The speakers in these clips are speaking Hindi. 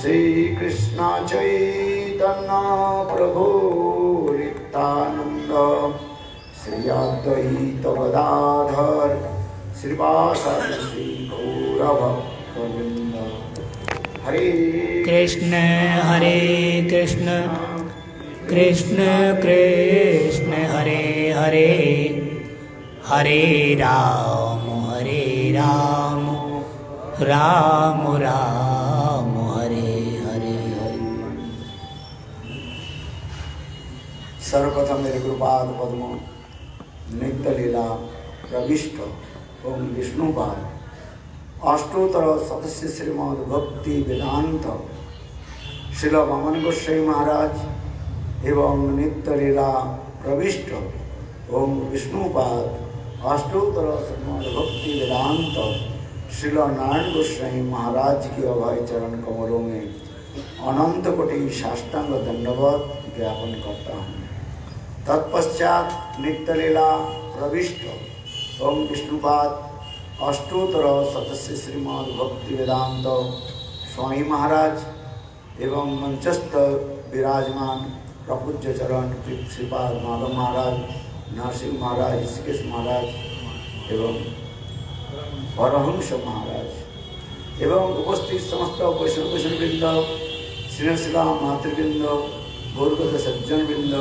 श्री कृष्ण चैतन्य प्रभु नित्यानंद श्री अद्वैत गदाधर श्रीवासादि श्री गौरभक्तवृंद। हरे कृष्ण कृष्ण कृष्ण हरे हरे, हरे राम राम राम हरे हरे। सर्वप्रथम मेरे गुरुपाद पद्म नित्य लीला प्रविष्ट ओम विष्णुपाद अष्टोत्तर सदस्य श्रीमद् भक्ति वेदांत श्रील वामन गोस्वामी महाराज एवं नित्य लीला प्रविष्ट ओम विष्णुपाद अष्टोत्तर श्रीमद् भक्ति वेदांत श्रील नारायण गोस्वामी महाराज की अभय चरण कमलों में अनंत कोटि साष्टांग दंडवत ज्ञापन करता हूँ। तत्पश्चात नित्य लीला प्रविष्ट ओम विष्णुपाद अष्टोत्तर सदस्य श्रीमद् भक्ति वेदांत स्वामी महाराज एवं मंचस्थ विराजमान प्रपूज्य चरण श्रीपाद माधव महाराज, नरसिंह महाराज, ऋषिकेश महाराज एवं परमहंस महाराज एवं उपस्थित समस्त वैष्णववृंद, श्रीलता मातृवृंद, गौरगत सज्जन वृंद,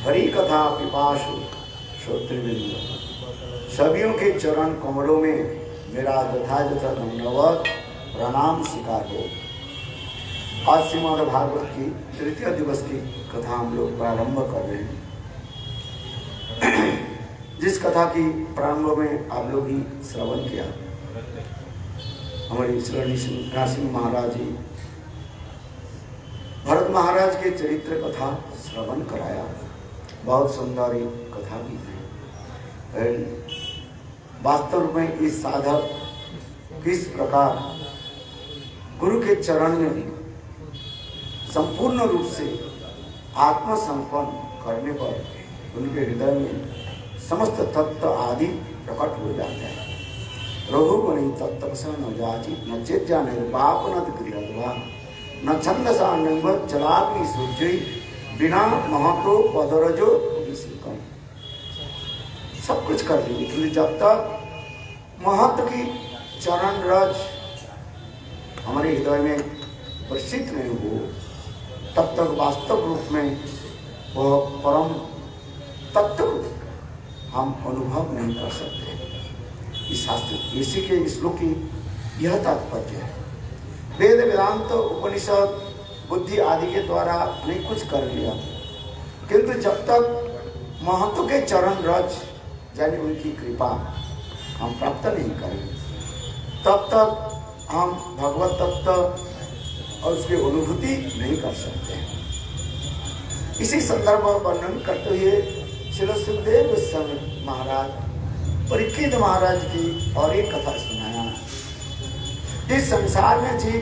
हरि कथा पिपासु श्रोतृवृंद, सभियों के चरण कमलों में मेरा यथायथ दंडवत प्रणाम स्वीकार हो। आज श्रीमद् भागवत की तृतीय दिवस की कथा हम लोग प्रारंभ कर रहे हैं। जिस कथा की प्रारंभ में आप लोग ही श्रवण किया, हमारे नरसिंह महाराज जी भरत महाराज के चरित्र कथा श्रवण कराया। बहुत सुंदर कथा भी है। वास्तव में इस साधक किस प्रकार गुरु के चरण में संपूर्ण रूप से आत्मसमर्पण करने पर उनके हृदय में समस्त तत्व आदि प्रकट हो जाता है। रघुगुणी तत्व न जाति न चेजा निर्पाप न गृहद्वा न छंदसा नैव जलाग्नि सूर्य बिना महतो पदरजो विषिकम। सब कुछ कर ली, लेकिन जब तक महत्व की चरण रज हमारे हृदय में प्रसिद्ध नहीं हो, तब तक वास्तव रूप में वह परम तत्व हम अनुभव नहीं कर सकते। इस शास्त्र इसी के श्लोक की यह तात्पर्य है। वेद वेदांत उपनिषद बुद्धि आदि के द्वारा नहीं कुछ कर लिया, किंतु जब तक महत्व के चरण रज यानी उनकी कृपा हम प्राप्त नहीं करें, तब तक हम भगवत तत्व और उसकी अनुभूति नहीं कर सकते हैं। इसी संदर्भ में वर्णन करते हुए श्री सुखदेव गोस्वामी महाराज परीक्षित महाराज की और एक कथा सुनाया। इस संसार में जीव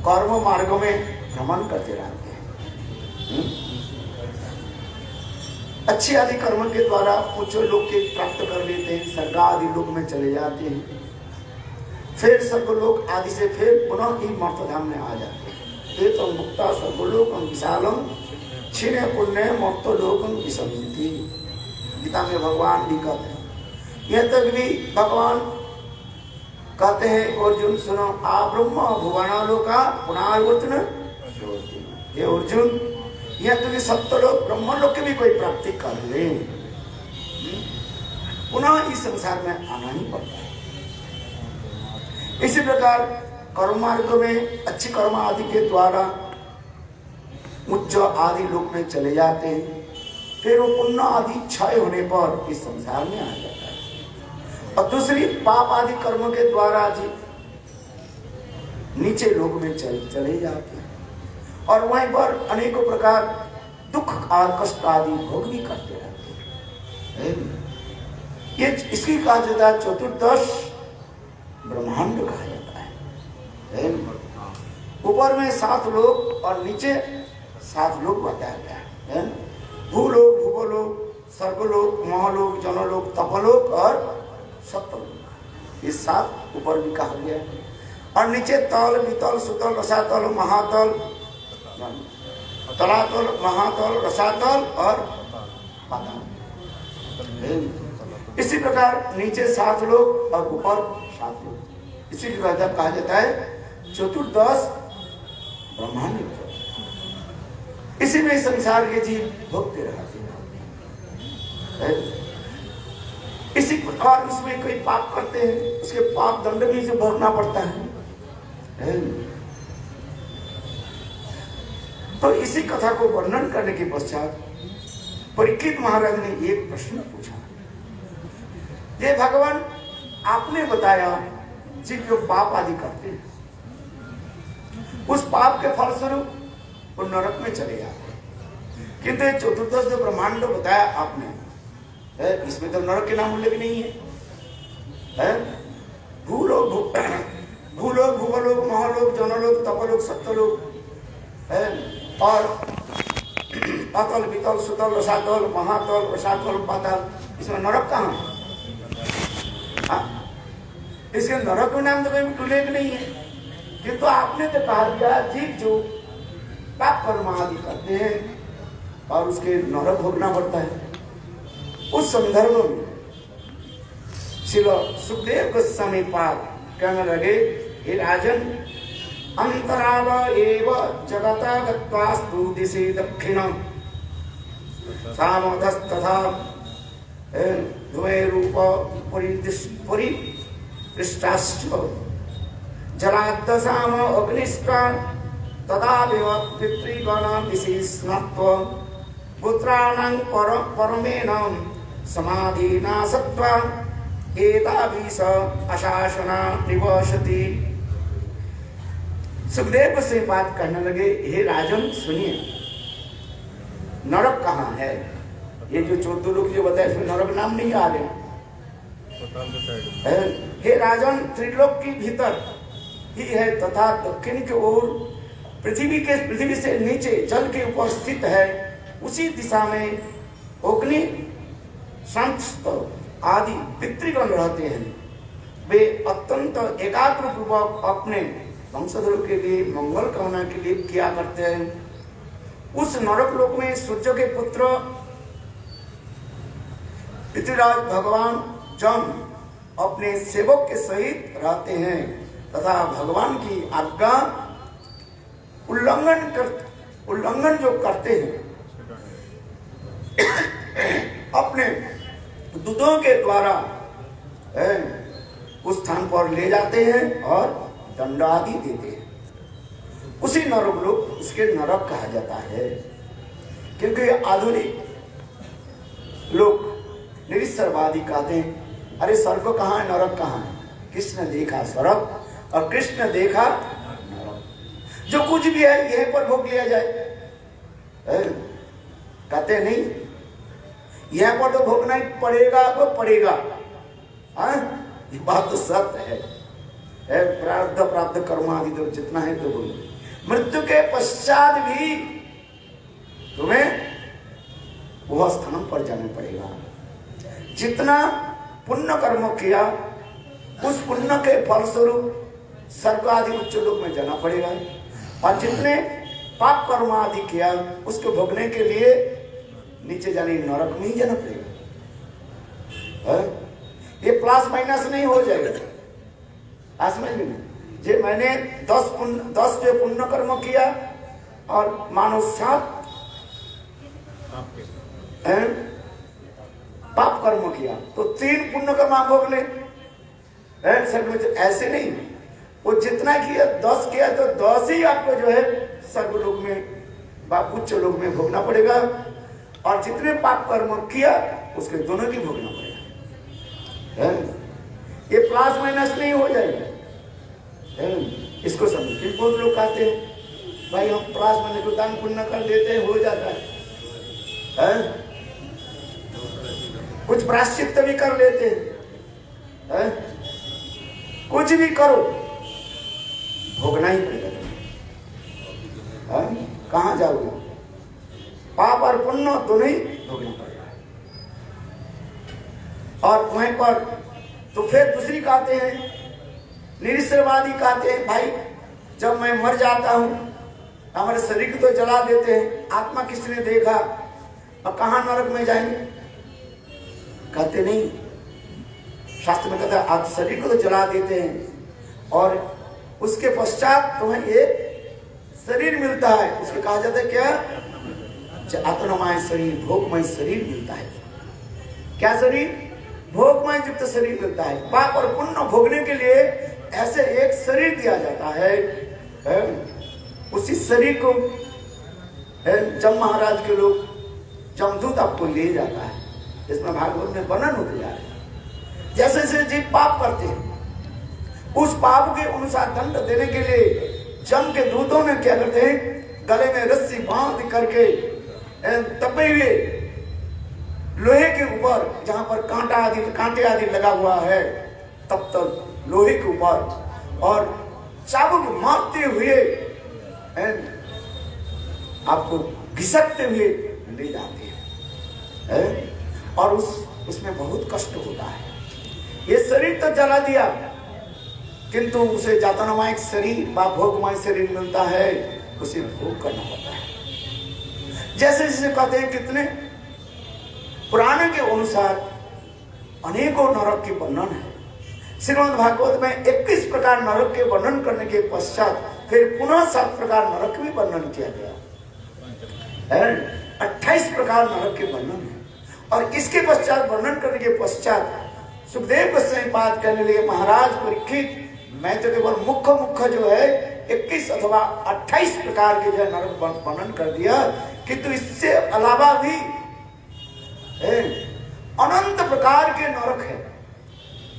कर्म मार्ग में भ्रमण करते रहते हैं। अच्छी आदि कर्म के द्वारा उच्च लोक के प्राप्त कर लेते हैं, स्वर्ग आदि लोक में चले जाते हैं, फिर स्वर्गलोक आदि से फिर पुनः ही मर्तधाम में आ जाते हैं। ये तो मुक्ता स्वर्गलोकम विशालम क्षीण पुण्य मर्तलोकम विसंति। गीता में भगवान भी कहते हैं। यह तक भी भगवान कहते हैं, अर्जुन सुनो आ ब्रह्म भुवनालोका पुनर्वर्तन। ये अर्जुन, यह तो कि सप्तलोक ब्रह्मलोक की भी कोई प्राप्ति कर ले, पुनः इस संसार में आना ही पड़ता है। इसी प्रकार कर्म मार्ग में अच्छी कर्म आदि के द्वारा उच्च आदि लोक में चले जाते हैं, फिर वो पुण्य आदि क्षय होने पर इस संसार में आ जाता है। और दूसरी पाप आदि कर्म के द्वारा जी नीचे लोक में चले जाते हैं और वहीं पर अनेकों प्रकार दुख और कष्ट आदि भोग भी करते रहते हैं। ये इसकी कहा जाता है चतुर्दश ब्रह्मांड कहा जाता है। ऊपर में 7 लोक और नीचे 7 लोक बताया गया है। भूलोक, भूगोलोक, स्वर्गलोक, महलोक, जनलोक, तपलोक और सप्तलोक, ये 7 ऊपर भी कहा गया है। और नीचे तल, वितल, सुतल, रसातल, महातल, तलातल, महातल, रसातल और पाताल। इसी प्रकार नीचे 7 लोग और ऊपर 7 लोग। इसी प्रकार कहा जाता है चतुर्दश ब्रह्मांड। इसी में संसार के जीव भोगते रहते हैं। इसी प्रकार इसमें कोई पाप करते हैं, उसके पाप दंड भी इसे भोगना पड़ता है। तो इसी कथा को वर्णन करने के पश्चात परीक्षित महाराज ने एक प्रश्न पूछा, ये भगवान आपने बताया जीव जो पाप आदि करते हैं उस पाप के फलस्वरूप वो नरक में चले जाते हैं, किंतु चतुर्दश जो ब्रह्मांड बताया आपने इसमें तो नरक के नाम उल्लेख नहीं है। भूलोक, भूगोलोक, महालोक, जनलोक, तपलोक, सत्यलोक और अतल, वितल, सुतल, रसातल, महातल, रसातल, पाताल, इसमें नरक कहाँ है? इसके नरक के नाम तो कोई उल्लेख नहीं है, किंतु आपने तो कहा दिया जीव जो पाप कर्म आदि करते हैं और उसके नरक भोगना पड़ता है। उस संदर्भ में श्री सुखदेव गोस्वामी पाद कहने लगे, हे राजन, अंतराल एव जगता गत्वास्तु दिशि दक्षिणम सामधस्तथा ध्वे रूप परिपृष्टाश्च जलाद्दशाम अग्निष्टा तदा देव पितृगण दिशि स्मत्व पुत्राणां परमेण समाधिनाशत्वा एताभिष अशासना निवसति। सुखदेव से बात करने लगे, हे राजन सुनिए, नरक कहाँ है? ये जो 14 लोग जो बताए इसमें नरक नाम नहीं आ रहे। हे राजन, त्रिलोक की भीतर ही है तथा दक्षिण की ओर पृथ्वी से नीचे जल के ऊपर स्थित है। उसी दिशा में अग्नि, संत आदि पितृगण रहते हैं। वे अत्यंत एकाग्र पूर्वक अपने वंशधरों के लिए मंगल कामना के लिए किया करते हैं। उस नरक लोक में सूर्य के पुत्र पितृराज भगवान जम अपने सेवक के सहित रहते हैं तथा भगवान की आज्ञा उल्लंघन जो करते हैं अपने दूतों के द्वारा उस स्थान पर ले जाते हैं और दंड आदि देते हैं। उसी नरक लोग उसके नरक कहा जाता है, क्योंकि आधुनिक लोग निरीश्वरवादी कहते हैं, अरे स्वर्ग कहाँ है, नरक कहाँ है? कृष्ण देखा स्वर्ग और कृष्ण देखा नरक, जो कुछ भी है यहीं पर भोग लिया जाए। कहते नहीं, यहाँ पर तो भोगना ही पड़ेगा तो पड़ेगा। ये बात तो सत्य है। प्रारब्ध प्राप्त कर्म आदि तो जितना है तो बोलो, मृत्यु के पश्चात भी तुम्हें वह स्थान पर जाना पड़ेगा। जितना पुण्य कर्म किया उस पुण्य के फलस्वरूप स्वर्ग आदि उच्च लोक में जाना पड़ेगा, और जितने पाप कर्म आदि किया उसको भोगने के लिए नीचे जाने नरक में ही जाना पड़ेगा। ये प्लस माइनस नहीं हो जाएगा। समझ में जे मैंने 10 जो पुण्य कर्म किया और मानो 7 पाप कर्म किया तो 3 पुण्य कर्म आप भोग ले। ऐसे नहीं, वो जितना किया 10 किया तो 10 ही आपको जो है सर्वलोक में उच्च लोक में भोगना पड़ेगा, और जितने पाप कर्म किया उसके दोनों की भोगना पड़ेगा। ये प्लस माइनस नहीं हो जाएगा। इसको समझ बहुत लोग कहते हैं भाई हम प्लस माइनस को दान पुण्य कर देते हैं, हो जाता है। कुछ प्रायश्चित भी कर लेते हैं। कुछ भी करो भोगना ही पड़ेगा। कहाँ जाओगे? पाप और पुण्य दोनों ही भोगना पड़ेगा। और वहीं पर तो फिर दूसरी कहते हैं निरीश्वरवादी कहते हैं भाई जब मैं मर जाता हूं हमारे शरीर को तो जला देते हैं, आत्मा किसने देखा और कहां नरक में जाएंगे? कहते नहीं, शास्त्र में कहता है आप शरीर को तो जला देते हैं और उसके पश्चात तुम्हें एक शरीर मिलता है, उसके कहा जाता है क्या? आत्ममय शरीर, भोगमय शरीर मिलता है। क्या शरीर? भोगमय युक्त शरीर मिलता है। पाप और पुण्य भोगने के लिए ऐसे एक शरीर दिया जाता है। उसी शरीर को जम महाराज के लोग जमदूत आपको ले जाता है, इसमें भागवत में वर्णन होते जा रहे हैं। जैसे जैसे जीव पाप करते हैं उस पाप के अनुसार दंड देने के लिए जम के दूतों ने क्या करते हैं, गले में रस्सी बांध करके तपे हुए लोहे के ऊपर जहां पर कांटे आदि लगा हुआ है तब तक लोहे के ऊपर और चाबुक मारते हुए आपको घिसकते हुए ले जाते हैं और उसमें बहुत कष्ट होता है। ये शरीर तो जला दिया किंतु उसे जातनामय शरीर व भोगमय शरीर मिलता है, उसे भोग करना पड़ता है। जैसे जैसे कहते हैं कितने पुराण के अनुसार अनेकों नरक के वर्णन है। श्रीमद् भागवत में 21 प्रकार नरक के वर्णन करने के पश्चात फिर पुनः 7 प्रकार नरक भी वर्णन किया गया है। 28 प्रकार नरक के वर्णन है और इसके पश्चात वर्णन करने के पश्चात सुखदेव गोस्वामी बात करने लगे, महाराज परीक्षित मैं तो केवल मुख्य जो है 21 अथवा 28 प्रकार के जो है नरक वर्णन कर दिया, किंतु इससे अलावा भी अनंत प्रकार के नरक है।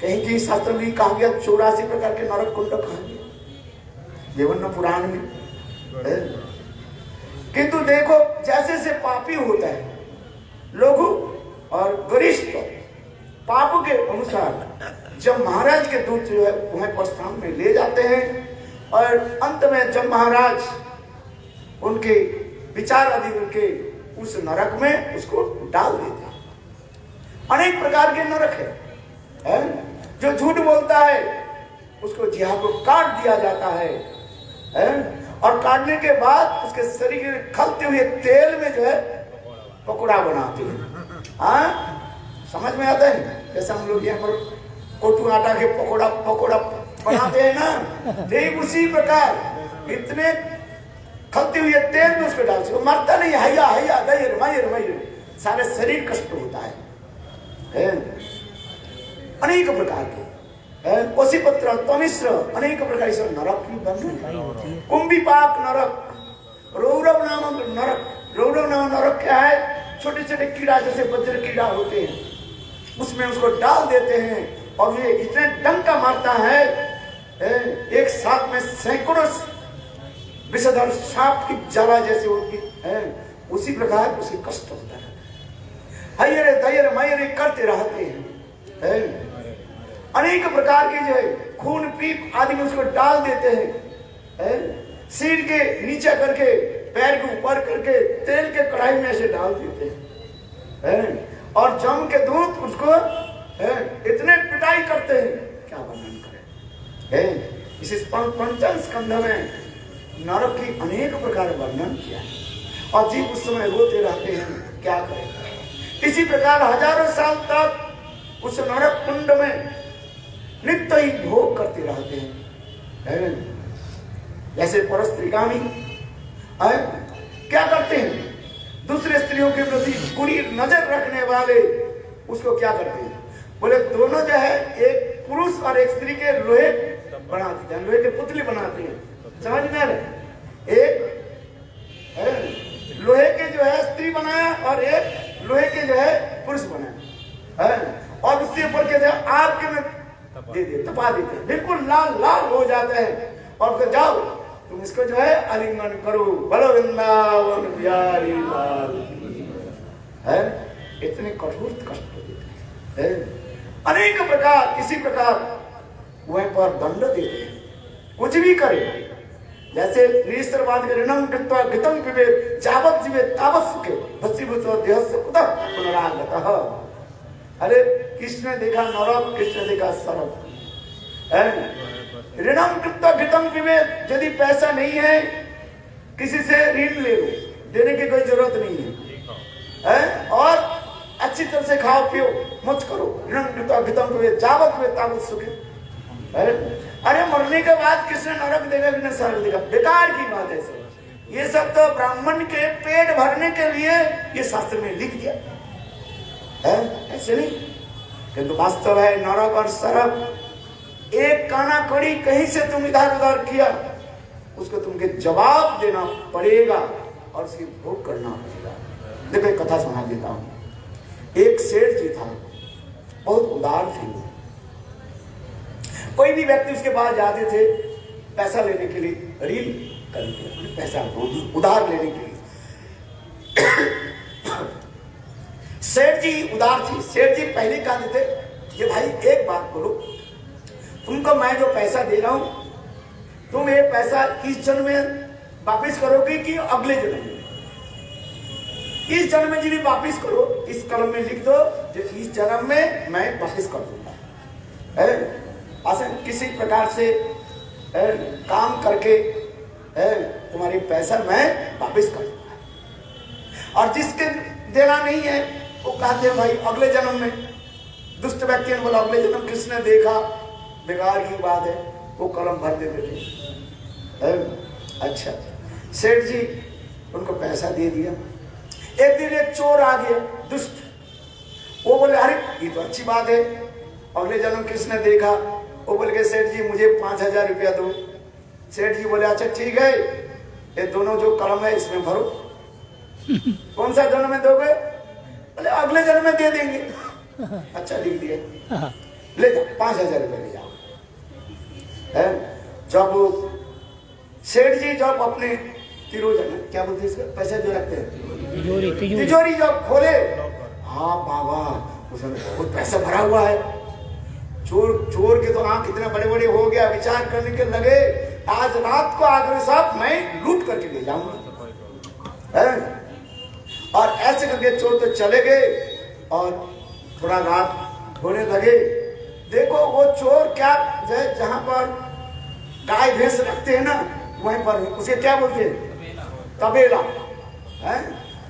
कहीं कहीं शास्त्र में कहा गया 84 प्रकार के नरक कुंड कहा गया देवन्न पुराण में। किंतु देखो जैसे से पापी होता है लघु और गरिष्ठ पाप के अनुसार जब महाराज के दूत जो है उन्हें प्रस्थान में ले जाते हैं और अंत में जब महाराज उनके विचार आदि उनके उस नरक में उसको डाल देते हैं। अनेक प्रकार के नरक है। जो झूठ बोलता है उसको जिहा को काट दिया जाता है और काटने के बाद उसके शरीर के खलते हुए तेल में जो है पकौड़ा बनाते हैं। समझ में आता है? जैसे हम लोग यहाँ पर कोटू आटा के पकौड़ा बनाते हैं ना, ठीक उसी प्रकार इतने खलते हुए तेल में उसको डालते, वो मरता नहीं, हैया हैया दयर मयर मयर सारे शरीर कष्ट होता है। अनेक प्रकार के कोशीपत्र तमिश्र अनेक प्रकार से नरक की बंधन। कुंभीपाक नरक, रौरव नामक नरक। रौरव नामक नरक क्या है? छोटे छोटे कीड़ा जैसे वज्र कीड़ा होते हैं उसमें उसको डाल देते हैं और ये इतने डंका मारता है एक साथ में सैकड़ों विषधर सांप की जाला जैसे होती है, उसी प्रकार उसे कष्ट होता है। हयरे दयर मयरे करते रहते हैं। अनेक प्रकार के जो है खून पीप आदि में उसको डाल देते हैं। सिर के नीचे करके पैर के ऊपर करके तेल के कढ़ाई में ऐसे डाल देते हैं और जम के दूत उसको इतने पिटाई करते हैं, क्या वर्णन करें। इस पंचम स्कंध में नरक की अनेक प्रकार वर्णन किया है और जीव उस समय रोते रहते हैं, क्या करें। इसी प्रकार हजारों साल तक उस नरक कुंड में नित्य ही भोग करते रहते हैं। जैसे परस्त्रीगामी क्या करते हैं, दूसरे स्त्रियों के प्रति बुरी नजर रखने वाले उसको क्या करते हैं, बोले दोनों जो है एक पुरुष और एक स्त्री के लोहे बनाते हैं, लोहे के पुतले बनाते हैं। समझ में आ रहे? एक लोहे के जो है स्त्री बनाया और एक लोहे के जो है पुरुष बनाया और उसके ऊपर के जो आग के में दे दे तपा देते हैं, बिल्कुल लाल लाल हो जाता है और फिर जाओ तुम इसको जो है आलिंगन करो, बोलो वृंदावन बिहारी लाल। है इतने कठोर कष्ट देते हैं, अनेक प्रकार किसी प्रकार वह पर दंड देते हैं, कुछ भी करे। जैसे निरीश्वरवाद के ऋणम कृत्वा घृतम पिबेत जावत जीवेत तावत सुखे भस्मीभूतो देहस्य कुतः पुनरागतः। अरे कृष्ण ने देखा नरक, कृष्ण ने देखा सरक। ऋणम कृत्वा घृतम पिबेत, यदि पैसा नहीं है किसी से ऋण ले लो, देने की कोई जरूरत नहीं है? और अच्छी तरह से खाओ पियो, मत करो। ऋणम कृत्वा घृतम पिबेत जावत वे तावत सुखे। अरे मरने के बाद किसने नरक देगा कि स्वर्ग देगा? बेकार की बात है सब। ये सब तो ब्राह्मण के पेट भरने के लिए ये शास्त्र में लिख दिया है, ऐसे नहीं। किंतु वास्तव है नरक और स्वर्ग एक काना कड़ी कहीं से तुम इधर उधर किया, उसको तुमके जवाब देना पड़ेगा और उसकी भोग करना पड़ेगा। देखो एक कथा सुना देता हूं। एक सेठ जी था, बहुत उदार थे। कोई भी व्यक्ति उसके पास जाते थे पैसा लेने के लिए, ऋण करने के लिए, पैसा उधार लेने के लिए। सेठ जी उदार थी। सेठ जी पहले कहते थे कि भाई एक बात बोलो, तुमको मैं जो पैसा दे रहा हूं, तुम ये पैसा इस जन्म में वापिस करोगे कि अगले जन्म में? इस जन्म में यदि वापिस करो, इस कलम में लिख दो जो इस जन्म में मैं वापिस कर दूंगा। किसी प्रकार से काम करके तुम्हारी पैसा मैं वापिस कर दूंगा। और जिसके देना नहीं है वो कहते हैं भाई अगले जन्म में। दुष्ट व्यक्ति ने बोला अगले जन्म किसने देखा, बेकार की बात है, वो कलम भर देते थे। अच्छा, सेठ जी उनको पैसा दे दिया। एक दिन एक चोर आ गया, दुष्ट। वो बोले अरे ये तो अच्छी बात है, अगले जन्म किसने देखा? वो बोले सेठ जी मुझे 5,000 रुपया दो। सेठ जी बोले अच्छा ठीक है, ये दोनों जो कलम है इसमें भरो। कौन सा जन्म में दोगे? बोले अगले जन्म में दे देंगे। अच्छा लिख दिया, ले जाओ 5,000 रुपये ले जाओ। जब सेठ जी जब अपने क्या बोलते हैं इसका, पैसा जो रखते हैं तिजोरी जब खोले, हाँ बाबा उसमें बहुत पैसा भरा हुआ है। चोर के तो आंख इतने बड़े बड़े हो गया, विचार करने के लगे आज रात को आगरे साहब मैं लूट करके ले जाऊंगा। और ऐसे करके चोर तो चले गए और थोड़ा रात होने लगे। देखो वो चोर क्या जहां पर गाय भैंस रखते हैं ना, वहीं पर उसे क्या बोलते हैं, तबेला है।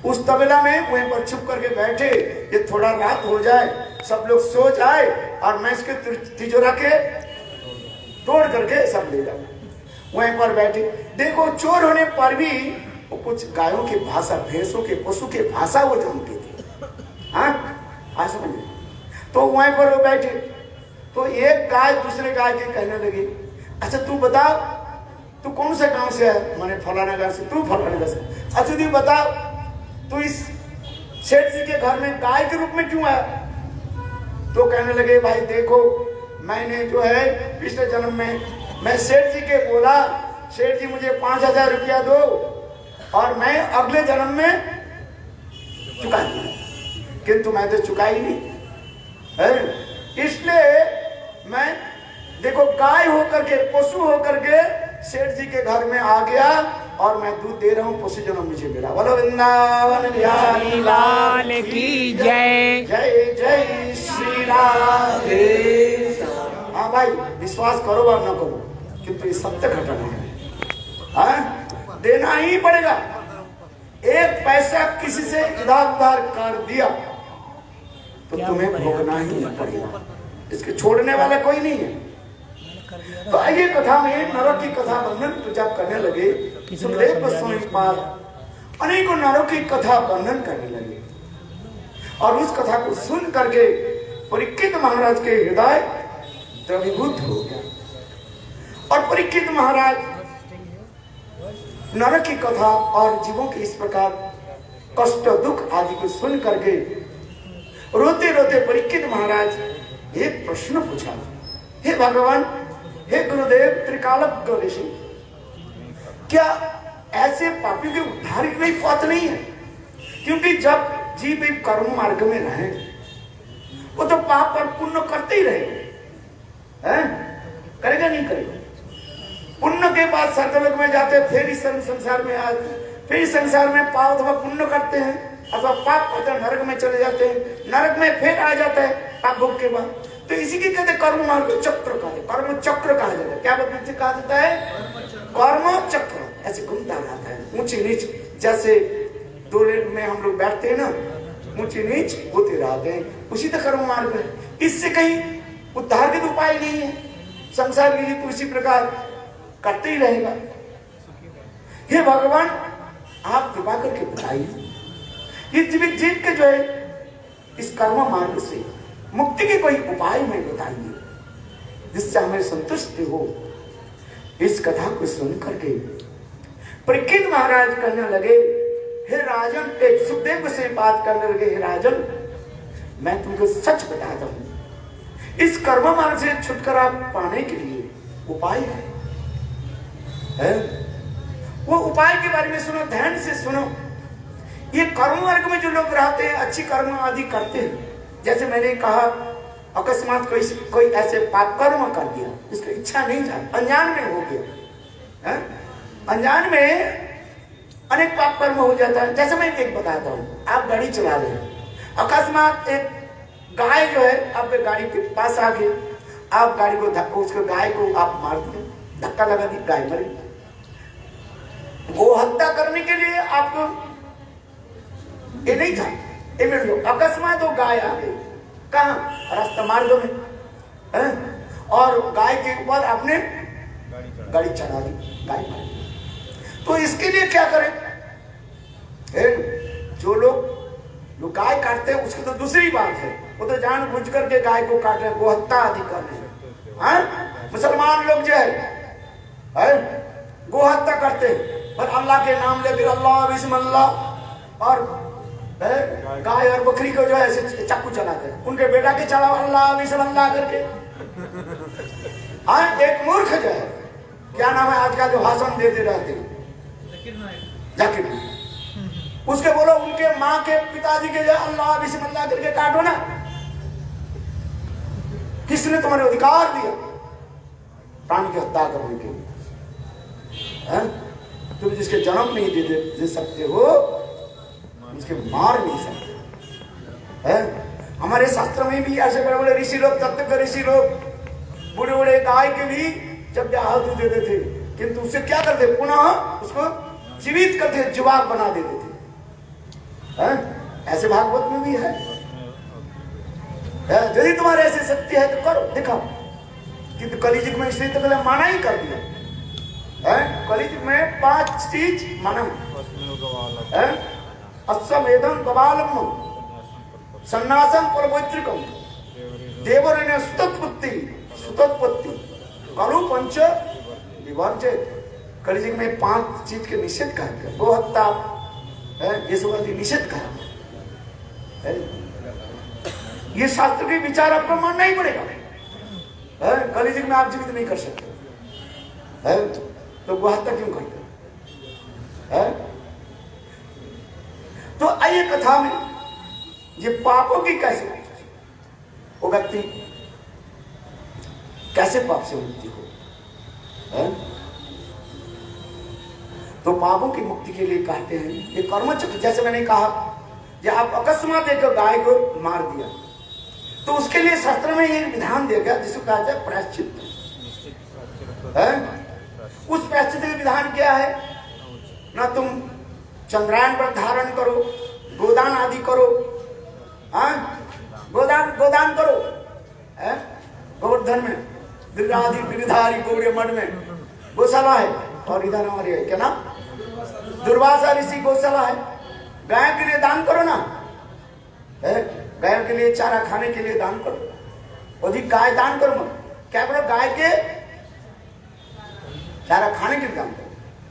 उस तबेला में वहीं पर छुप करके बैठे, ये थोड़ा रात हो जाए, सब लोग सो जाए और मैं इसके तिजोरा के तोड़ करके सब ले जाऊं। वहीं पर बैठे, देखो चोर होने पर भी वो कुछ गायों की भाषा, भैंसों के, पशु के भाषा वो जानते थे। हाँ समझे। तो वहीं पर वो बैठे, तो एक गाय दूसरे गाय के कहने लगी अच्छा तू बता तू कौन से गांव से है? मैंने फलाना गांव से। तू फलाना गांव से। अच्छा तू बता तू इस सेठ जी के घर में गाय के रूप में क्यों आया? तो कहने लगे भाई देखो मैंने जो है पिछले जन्म में मैं सेठ जी के बोला, सेठ जी मुझे 5,000 रुपया दो और मैं अगले जन्म में चुका दूंगा, किंतु मैं तो चुका ही नहीं है। इसलिए मैं देखो गाय होकर के, पशु होकर के सेठ जी के घर में आ गया और मैं दूध दे रहा हूँ, पशु जन्म मुझे मिला। बोलो वृंदावन बिहारी लाल की जय। जय जय श्री राधे। हाँ भाई विश्वास करो और न करो, किंतु ये सत्य घटना है, देना ही पड़ेगा। एक पैसा किसी से इधर उधार कर दिया तो तुम्हें भोगना ही पड़ेगा, इसके छोड़ने वाला कोई नहीं है। तो आइए कथा में नरक की कथा वर्णन तो जब करने लगे, सुखदेव गोस्वामी पाद अनेकों नरक की कथा वर्णन करने लगे और उस कथा को सुन करके परीक्षित महाराज के हृदय द्रवीभूत हो गया। और परीक्षित महाराज नरक की कथा और जीवों के इस प्रकार कष्ट दुख आदि को सुन करके रोते रोते परीक्षित महाराज एक प्रश्न पूछा, हे भगवान, हे गुरुदेव त्रिकालज्ञ ऋषि, क्या ऐसे पापियों के उद्धार की कोई पथ नहीं है? क्योंकि जब जीव एक कर्म मार्ग में रहे वो तो पाप और पुण्य करते ही रहेगा, करेगा नहीं करेगा? पुण्य के बाद सतलोक में जाते, फिर इस संसार में आते, फिर इस संसार में पाप अथवा पुण्य करते हैं अथवा पाप करते नरक में चले जाते हैं, नरक में फिर आ जाते हैं पाप भोग के बाद। तो इसी के कहते कर्म मार्ग चक्र कहते, कर्म चक्र कहा जाता है। क्या मतलब से कहा जाता है? कर्म चक्र। ऐसे घूमता रहता है, ऊंचे नीच, जैसे दो रेल में हम लोग बैठते हैं ना, ऊंचे नीच होते रहते हैं, उसी तरह कर्म मार्ग है। इससे कहीं उद्धार के उपाय नहीं है, संसार के लिए तो इसी प्रकार करते ही रहेगा। हे भगवान, आप कृपा करके बताइए ये जीवित जीव के जो है इस कर्म मार्ग से मुक्ति के कोई उपाय में बताइए जिससे हमें संतुष्टि हो। इस कथा को सुन करके परीक्षित महाराज कहने लगे, हे राजन, एक सुखदेव से बात करने लगे, हे राजन, मैं तुमको सच बताता हूं, इस कर्म मार्ग से छुटकारा पाने के लिए उपाय है? वो उपाय के बारे में सुनो, ध्यान से सुनो। ये कर्म मार्ग में जो लोग रहते हैं, अच्छी कर्म आदि करते हैं, जैसे मैंने कहा अकस्मात कोई ऐसे पाप कर्म कर दिया, इसकी इच्छा नहीं था, अनजान में हो गया, अनजान में अनेक पाप कर्म हो जाता है। जैसे मैं एक बताता हूँ, आप गाड़ी चला रहे हैं, अकस्मात एक गाय जो है आपके गाड़ी के पास आ गई, आप गाड़ी को उसको गाय को आप मार दिए, धक्का लगा दी, गाय मर गई। गो हत्या करने के लिए आपको ये नहीं था, अकस्मात वो गाय आ गई, कहाँ? रास्ता मार्ग में है? और गाय के ऊपर आपने गाड़ी चढ़ा दी, गाय मर गई। तो इसके लिए क्या करें? जो लोग गाय काटते हैं उसकी तो दूसरी बात है, वो तो जान बुझ करके गाय को काट रहे हैं, गो हत्या आदि कर रहे हैं। मुसलमान लोग जो है गो हत्या करते हैं, पर अल्लाह के नाम ले, फिर अल्लाह बिस्मिल्लाह, और गाय और बकरी को जो है चाकू चलाते हैं, उनके बेटा के चलाओ अल्लाह बिस्मिल्लाह करके। हाँ, एक मूर्ख जो है, क्या नाम है आजकल जो भाषण देते रहते हैं, जाकिर नाइक, उसके बोलो उनके माँ के पिताजी के जो अल्लाह बिस्मिल्लाह करके काटो ना। किसने तुम्हारे अधिकार दिया प्राण की हत्या करने के लिए? तुम जिसके जन्म नहीं दे सकते हो, उसके मार नहीं सकते हैं। हमारे शास्त्र में भी ऐसे बड़े बड़े ऋषि लोग, तब तक ऋषि लोग बूढ़े बूढ़े गाय के भी जब आहुति देते थे, किंतु उससे क्या करते, पुनः उसको जीवित करते, जीवात बना देते थे। ऐसे भागवत में भी है। यदि तुम्हारे ऐसी शक्ति है तो करो, दिखाओ। किंतु कलियुग में इसलिए तो माना ही कर दिया है। कलियुग में 5 चीज माना है। अश्वमेधम कबालम सन्नासम परपैतृकम देवरेण सुतोत्पत्ति कलु पंच विवर्ज्य। कलियुग में 5 चीज के निषेध कर, गो हत्या ये सब आदि निषेध कर। ये शास्त्र के विचार आपको मानना ही पड़ेगा। कलियुग में आप जीवित नहीं कर सकते, तो गो हत्या क्यों करते? तो आइए कथा में ये पापों की कैसे वो व्यक्ति कैसे पाप से मुक्ति हो। तो पापों की मुक्ति के लिए कहते हैं ये कर्म चक्र। जैसे मैंने कहा, जब आप अकस्मात एक गाय को मार दिया तो उसके लिए शास्त्र में एक विधान दिया गया जिसको कहा जाए प्रायश्चित। उस प्रायश्चित का विधान क्या है? ना तुम चंद्रायन पर धारण करो, गोदान आदि करो, गोदान करो, गोवर्धन में गिरिधारी गौड़े मठ में गौशाला है, और इधर हमारे क्या ना दुर्वासा ऋषि गौशाला है। गाय के लिए दान करो ना, गाय के लिए चारा खाने के लिए दान करो, अधिक गाय दान करो मत। क्या करो? गाय के चारा खाने के लिए दान करो।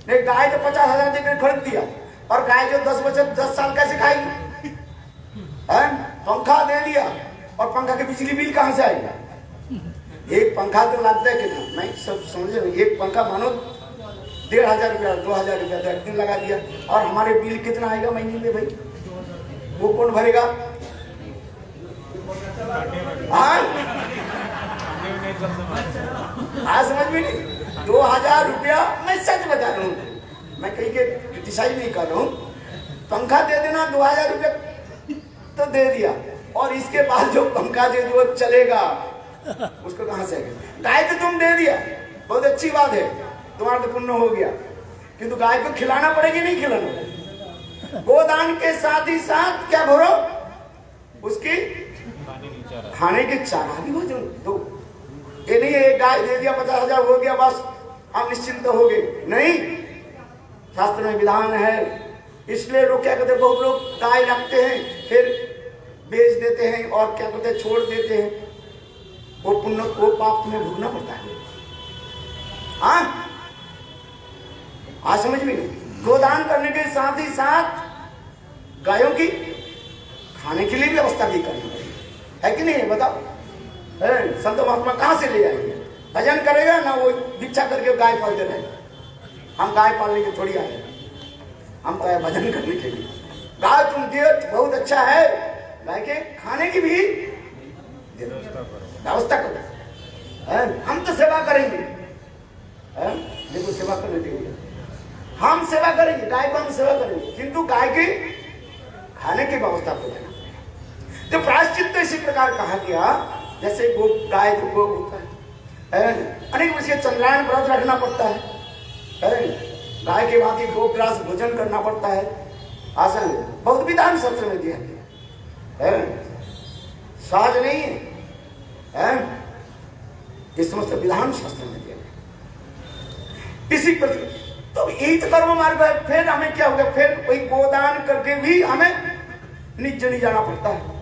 नहीं, गाय तो 50,000 देकर खरीद दिया, और गाय जो 10 साल कैसे खाएगी? पंखा दे दिया, और पंखा के बिजली बिल कहां से आएगा? एक पंखा तो लगता है कितना, नहीं सब समझे। एक पंखा मानो 1,500 रुपया 2,000 रुपया तो एक दिन लगा दिया, और हमारे बिल कितना आएगा महीने में भाई? वो कौन भरेगा? समझ में नहीं। 2,000 रुपया, मैं सच बता रहा हूँ, मैं कहीं के क्रिटिसाइज नहीं कर रहा हूँ। पंखा दे देना 2,000 रुपया तो दे दिया, और इसके बाद जो पंखा दे दो चलेगा, उसको कहां से आएगा? गाय तो तुम दे दिया, बहुत अच्छी बात है, तुम्हारा तो पुण्य हो गया, किंतु गाय को खिलाना पड़ेगी, नहीं खिलाना पड़ेगा? गोदान के साथ ही साथ क्या भरो, उसकी खाने के चारा भी भोजन दो। ये नहीं है एक गाय दे दिया 50,000 हो गया बस आप निश्चिंत हो गए, नहीं, शास्त्र में विधान है। इसलिए लोग क्या कहते हैं, बहुत लोग गाय रखते हैं फिर बेच देते हैं और क्या कहते हैं छोड़ देते हैं, वो पुण्य वो पाप तुम्हें भोगना पड़ता है। हाँ आज समझ में नहीं, गोदान करने के साथ ही साथ गायों की खाने के लिए भी व्यवस्था भी करनी पड़ेगी, है कि नहीं? बताओ, संत महात्मा कहां से ले आएंगे? भजन करेगा ना, वो दीक्षा करके गाय पालते रहेगा। हम गाय पालने के थोड़ी आए, हम तो आए भजन करने के लिए। गाय तुम दे बहुत अच्छा है, गाय के खाने की भी व्यवस्था करो। हम तो सेवा करेंगे, देखो सेवा करने के लिए हम सेवा करेंगे, गाय को हम सेवा करेंगे, किंतु गाय के खाने की व्यवस्था को देना। तो प्रायश्चित तो इसी प्रकार कहा गया, जैसे गो गाय को गो होता है, अनेक वर्षीय चंद्रायण व्रत रखना पड़ता है, गाय के बाद ही गोग्रास भोजन करना पड़ता है, आसन बहुत विधान शास्त्र में दिया है, सहज नहीं है, ये समस्त विधान शास्त्र में दिया है। इसी पर तो यही तो कर्म मार्ग है। फिर हमें क्या हो गया, फिर वही गोदान करके भी हमें निज नहीं जाना पड़ता है।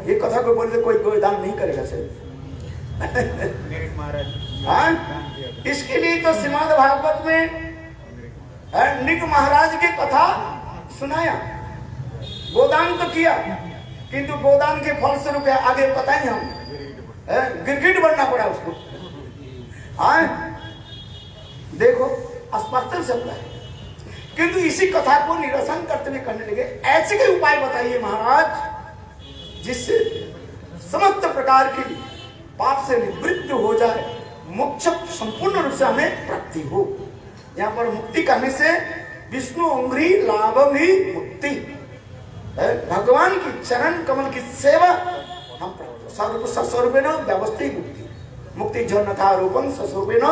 ये कथा को बोलते कोई गोदान नहीं करेगा सर। हाँ, इसके लिए तो श्रीमद् भागवत में निक महाराज की कथा सुनाया, गोदान तो किया, किंतु गोदान के फलस्वरूप आगे पता ही हम गिरगिट बनना पड़ा उसको। हाँ देखो अस्पष्ट शब्द है, किंतु इसी कथा को निरसन करते हुए कहने लगे ऐसे कोई उपाय बताइए महाराज जिससे समस्त प्रकार की पाप से निवृत्त हो जाए, मोक्ष संपूर्ण रूप से हमें प्राप्ति हो। यहाँ पर मुक्ति कहने से विष्णु उंगरी लाभम ही मुक्ति, भगवान की चरण कमल की सेवा हम स्वरूपेण व्यवस्थित मुक्ति, मुक्ति जन्नथा रूपम स्वरूपेण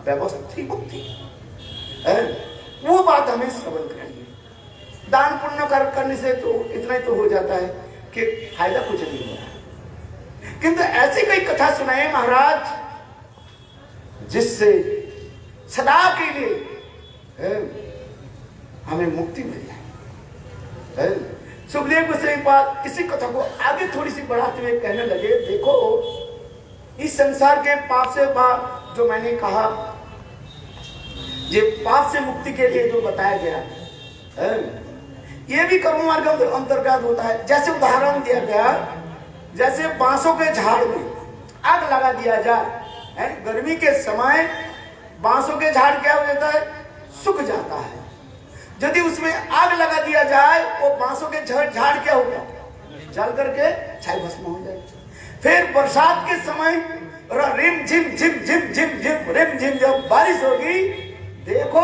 व्यवस्थित मुक्ति, वो बात हमें श्रवण करेंगे। दान पुण्य करने से तो इतना ही तो हो जाता है कि फायदा कुछ नहीं हो रहा, किंतु ऐसी कोई कथा सुनाए महाराज जिससे सदा के लिए हमें मुक्ति मिल जाए। सुखदेव गोस्वामी पाद इसी कथा को आगे थोड़ी सी बढ़ाते हुए कहने लगे, देखो इस संसार के पाप से जो मैंने कहा, ये पाप से मुक्ति के लिए जो बताया गया है, ये भी कर्म मार्ग अंतर्गत होता है। जैसे उदाहरण दिया गया, जैसे बांसों के झाड़ में आग लगा दिया जाए, गर्मी के समय बांसों के झाड़ क्या हो जाता है, सूख जाता है। यदि उसमें आग लगा दिया जाए, वो बांसों के झाड़ क्या होगा, जल करके छाई भस्म हो जाए। फिर बरसात के समय रिम झिम झिम झिम झिम झिम रिम झिम जब बारिश होगी, देखो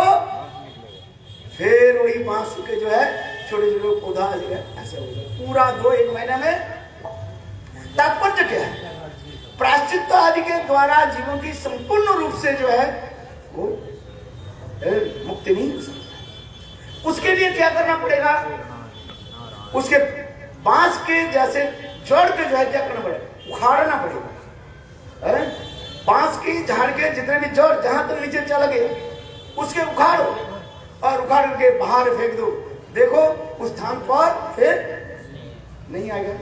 फिर वही बांस के जो है छोटे छोटे पौधा जो है ऐसे हो जाए पूरा 2-1 महीने में। तात्पर्य क्या है, प्रायश्चित आदि के द्वारा जीवों की संपूर्ण रूप से जो है वो मुक्ति नहीं हो सकता। उसके लिए क्या करना पड़ेगा, उसके बांस के जैसे जड़ के जो है क्या करना पड़ेगा, उखाड़ना पड़ेगा। बांस की झाड़ के जितने भी जड़ जहां तक नीचे चला गया उसके उखाड़ो और उखाड़ के बाहर फेंक दो, देखो उस स्थान पर फिर नहीं आएगा।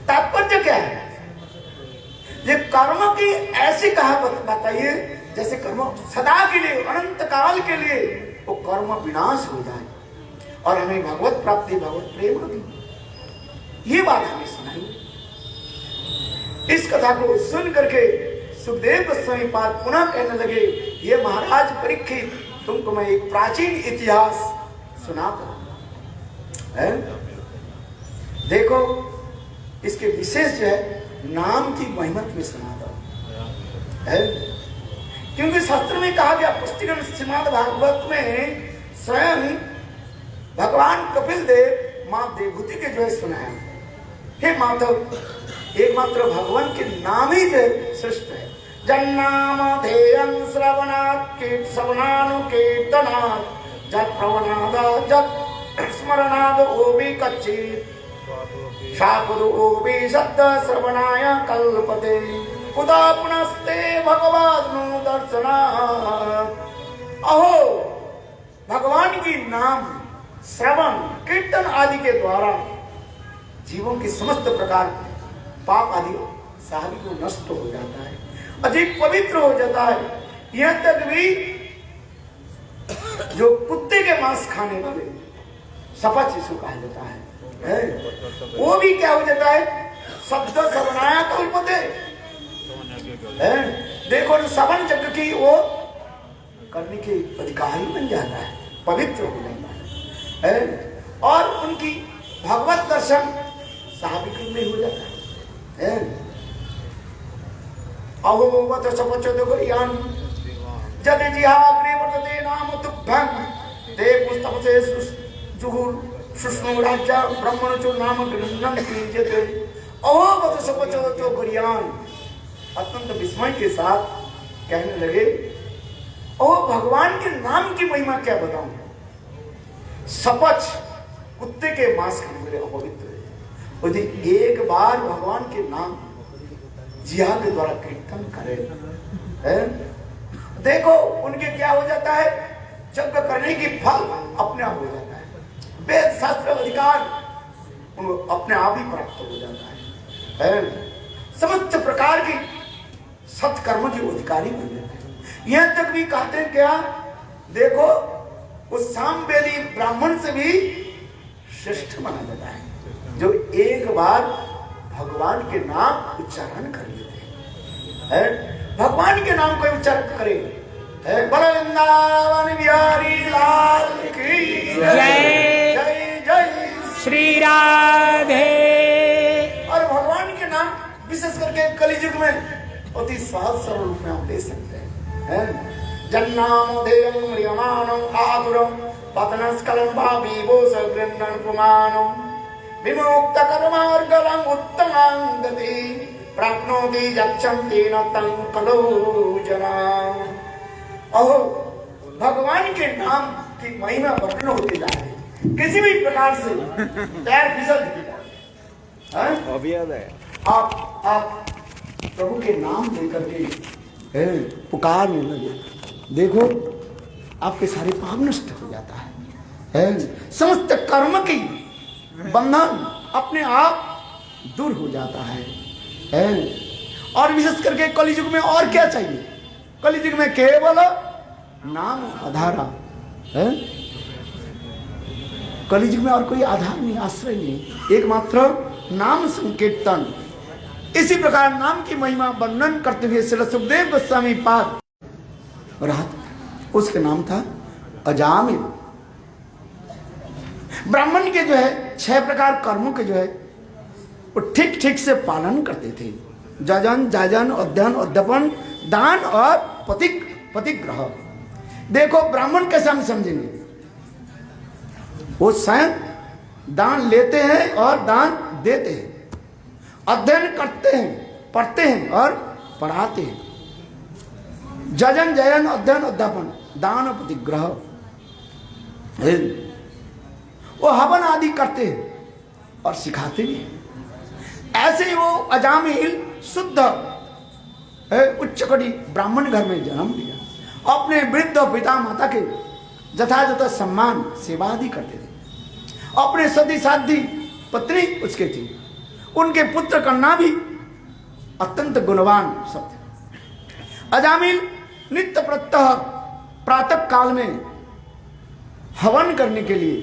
तात्पर्य क्या है, ये कर्म की ऐसी कहावत बताइए जैसे कर्म सदा के लिए अनंत काल के लिए वो कर्म विनाश हो जाए और हमें भगवत प्राप्ति भगवत प्रेम होगी। ये बात हमें सुनाई। इस कथा को सुन करके सुखदेव गोस्वामी पाद पुनः कहने लगे, ये महाराज परीक्षित, तुमको मैं एक प्राचीन इतिहास सुनाता हूं। देखो इसके विशेष जो है नाम की महिमत में सुनाता हूं, क्योंकि शास्त्र में कहा गया, पुस्तक श्रीमद् भागवत में स्वयं भगवान कपिल देव मां देवभूति के जो है सुनाया, हे माधव, एकमात्र भगवान के नाम ही श्रेष्ठ है। जन्नाम ध्येयं श्रवणात् श्रवणानुकीर्तनात् जत् प्रवणाद जत् स्मरणाद ओबि कच्चित् शाकुरु ओबि शब्द श्रवणाय कल्पते कुदा पुनस्ते भगवान् दर्शनात्। अहो, भगवान की नाम श्रवण कीर्तन आदि के द्वारा जीवों के समस्त प्रकार पाप आदि सारी को नष्ट हो जाता है, अधिक पवित्र हो जाता है। यहां तक भी जो कुत्ते के मांस खाने वाले सपच जिसको कहा जाता है, वो भी क्या हो जाता है, शब्द श्रवणाय कल्पते। देखो श्रवण जग की वो करने के अधिकारी बन जाता है, पवित्र हो जाता है, और उनकी भगवत दर्शन स्वाभाविक में हो जाता है। अहोवत सपचोद गुरियान जद जिहाग्रे वर्तते नाम तुभ्यं ते पुस्तपसे जुहुर सुष्णु राज्य ब्रह्मण चो नाम गृह्णन कीजते। अहोवत सपचोद गुरियान, अत्यंत विस्मय के साथ कहने लगे, ओ भगवान के नाम की महिमा क्या बताऊं। सपच कुत्ते के मांस खाने वाले अपवित्र है, यदि एक बार भगवान के नाम जिहा के द्वारा कीर्तन करे, देखो उनके क्या हो जाता है, यज्ञ करने की फल अपने आप हो जाता है, वेद शास्त्र अधिकार उनको अपने आप ही प्राप्त हो जाता है, समस्त प्रकार की सत्कर्म के अधिकारी बन जाते हैं। यहां तक भी कहते हैं क्या, देखो उस सामवेदी ब्राह्मण से भी श्रेष्ठ माना जाता है जो एक बार भगवान के नाम उच्चारण कर लेते हैं। भगवान के नाम को उच्चारण करे, बोलो वृंदावन बिहारी लाल की जय, जय जय श्री राधे। और भगवान के नाम विशेष करके कलियुग में अति सहज सरल रूप में हम ले सकते हैं। जन्नामोदयं म्रियमाणं आतुरं पतनस्कलं भाविवो सगृह्णन् पुमानं विमुक्त कर्मार्गलं उत्तमां गति प्राप्नोति यच्छन्ति न तं कलो जना। अहो, भगवान के नाम की महिमा बढ़ने होती जा रही है, किसी भी प्रकार से पैर फिसल जा रही है। आप प्रभु के नाम लेकर के पुकारने लगे, देखो आपके सारे पाप नष्ट हो जाता है, समस्त कर्म की बंधन अपने आप दूर हो जाता है। और विशेष करके कलियुग में और क्या चाहिए, कलियुग में केवल नाम आधारा है, कलियुग में और कोई आधार नहीं, आश्रय नहीं, एकमात्र नाम संकीर्तन। इसी प्रकार नाम की महिमा वर्णन करते हुए श्री सुखदेव गोस्वामी पाद रहा, उसका नाम था अजामिल। ब्राह्मण के जो है 6 प्रकार कर्मों के जो है वो ठीक ठीक से पालन करते थे, जजन जाजन अध्ययन अध्यापन दान और पतिग्रह। देखो ब्राह्मण कैसे हम समझेंगे, वो स्वयं दान लेते हैं और दान देते हैं, अध्ययन करते हैं, पढ़ते हैं और पढ़ाते हैं, जजन जयन अध्ययन अध्यापन दान और प्रतिग्रह, वो हवन आदि करते हैं और सिखाते भी हैं। ऐसे ही वो अजामिल शुद्ध उच्च कोटि ब्राह्मण घर में जन्म लिया, अपने वृद्ध पिता माता के यथायथ सम्मान सेवा आदि करते थे, अपने सती साधी पत्नी उसके थी, उनके पुत्र कन्या भी अत्यंत गुणवान सब थे। अजामिल नित्य प्रत्यह प्रातः काल में हवन करने के लिए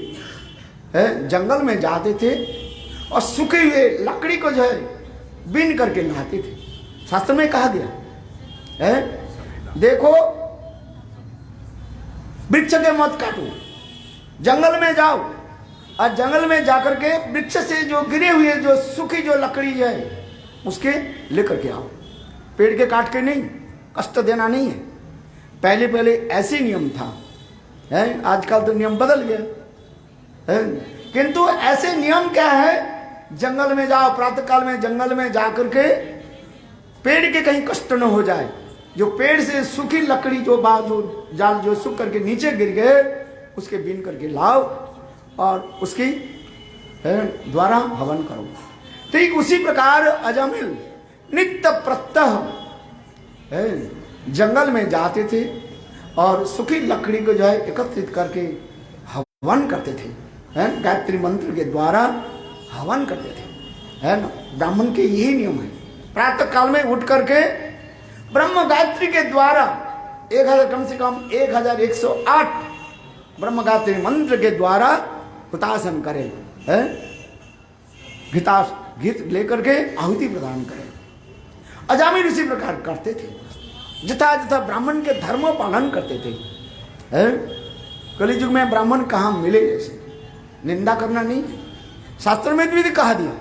जंगल में जाते थे और सूखे हुए लकड़ी को जो है बीन करके लाते थे। शास्त्र में कहा गया है, देखो वृक्ष के मत काटो, जंगल में जाओ और जंगल में जाकर के वृक्ष से जो गिरे हुए जो सूखी जो लकड़ी है उसके लेकर के आओ, पेड़ के काट के नहीं, कष्ट देना नहीं है। पहले पहले ऐसे नियम था, आजकल तो नियम बदल गया है, किंतु ऐसे नियम क्या है जंगल में जाओ, प्रातः काल में जंगल में जाकर के पेड़ के कहीं कष्ट न हो जाए, जो पेड़ से सूखी लकड़ी जो जाल जो सूख करके नीचे गिर गए उसके बीन करके लाओ और उसकी द्वारा हवन करो। ठीक उसी प्रकार अजामिल नित्य प्रत्यह जंगल में जाते थे और सूखी लकड़ी को जो है एकत्रित करके हवन करते थे, है गायत्री मंत्र के द्वारा हवन करते थे, है ना। ब्राह्मण के यही नियम है, प्रातः काल में उठ करके ब्रह्म गायत्री के द्वारा 1000 कम से कम 1108 ब्रह्म गायत्री मंत्र के द्वारा हुतासन करें, है गीत लेकर के आहुति प्रदान करें। अजामिल इसी प्रकार करते थे, जथा जथा ब्राह्मण के धर्म पालन करते थे, है। कलियुग में ब्राह्मण कहाँ मिले, जैसे निंदा करना नहीं, शास्त्र में भी कहा दिया,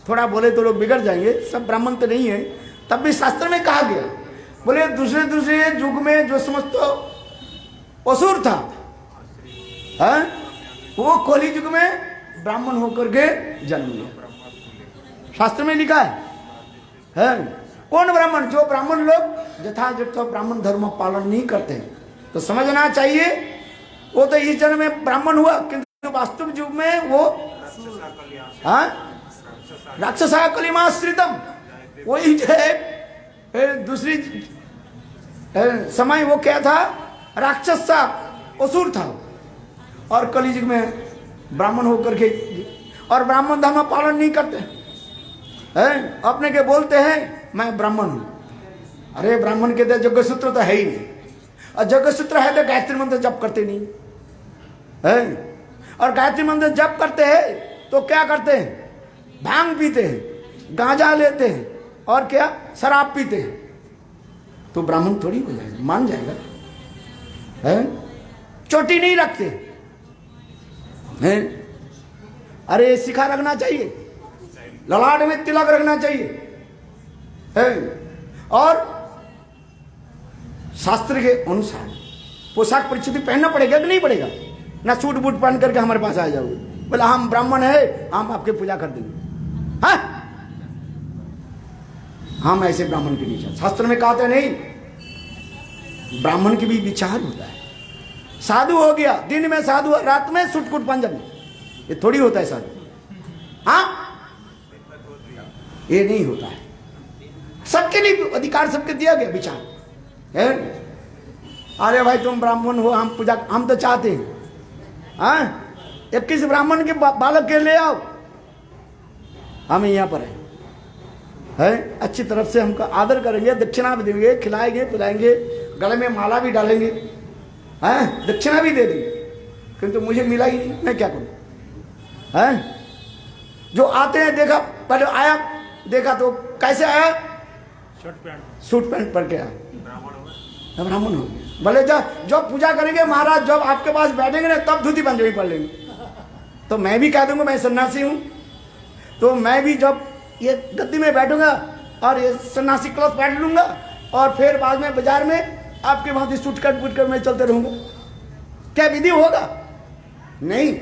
थोड़ा बोले तो लोग बिगड़ जाएंगे, सब ब्राह्मण तो नहीं है, तब भी शास्त्र में कहा गया, बोले दूसरे युग में जो समस्त असुर था, है वो कलि युग में ब्राह्मण होकर के जन्म लिया, शास्त्र में लिखा है। कौन ब्राह्मण? जो ब्राह्मण लोग यथायथ ब्राह्मण धर्म पालन नहीं करते, तो समझना चाहिए वो तो इस जन्म में ब्राह्मण हुआ, किंतु वास्तविक युग में वो राक्षसा कलिमाश्रितम, वही जो है दूसरी समय वो क्या था, राक्षस सा असुर था, और कलियुग में ब्राह्मण होकर के और ब्राह्मण धर्म पालन नहीं करते हैं, अपने के बोलते हैं मैं ब्राह्मण हूं। अरे ब्राह्मण के यज्ञ सूत्र तो है ही नहीं, और यज्ञ सूत्र है तो गायत्री मंत्र जप करते नहीं है, और गायत्री मंत्र जप करते हैं तो क्या करते हैं, भांग पीते हैं, गांजा लेते हैं, और क्या शराब पीते हैं, तो ब्राह्मण थोड़ी हो जाएगा, मान जाएगा, है। चोटी नहीं रखते हैं, अरे शिखा रखना चाहिए, ललाट में तिलक रखना चाहिए, है। और शास्त्र के अनुसार पोशाक परिचिति पहनना पड़ेगा कि नहीं पड़ेगा, ना सूट बूट पहन करके हमारे पास आ जाओगे, बोला हम ब्राह्मण है हम आपके पूजा कर देंगे, हाँ हम ऐसे ब्राह्मण के नहीं, शास्त्र में कहते नहीं, ब्राह्मण के भी विचार होता है। साधु हो गया, दिन में साधु, रात में सुटकुट पंजाबी, ये थोड़ी होता है साधु, हाँ ये नहीं होता है। सबके लिए अधिकार सबके दिया गया विचार है। अरे भाई तुम ब्राह्मण हो, हम पूजा हम तो चाहते हैं, हाँ 21 ब्राह्मण के बालक के ले आओ, हम यहाँ पर है, अच्छी तरफ से हमका आदर करेंगे, दक्षिणा भी देंगे, खिलाएंगे पिलाएंगे, गले में माला भी डालेंगे, हैं दक्षिणा भी दे देंगे, किंतु मुझे मिला ही नहीं, मैं क्या करूं, हैं। जो आते हैं देखा, पहले आया देखा तो कैसे आया, सूट पैंट पहन के आया, ब्राह्मण हो गया। भले जब पूजा करेंगे महाराज, जब आपके पास बैठेंगे ना तब धोती पंजाबी पढ़ लेंगे, तो मैं भी कह दूंगा मैं सन्यासी हूं, तो मैं भी जब ये गद्दी में बैठूंगा और ये सन्यासी क्लॉथ पहन लूंगा, और फिर बाद में बाजार में आपके वहां सूट कट पुट कर मैं चलते रहूंगा, क्या विधि होगा? नहीं।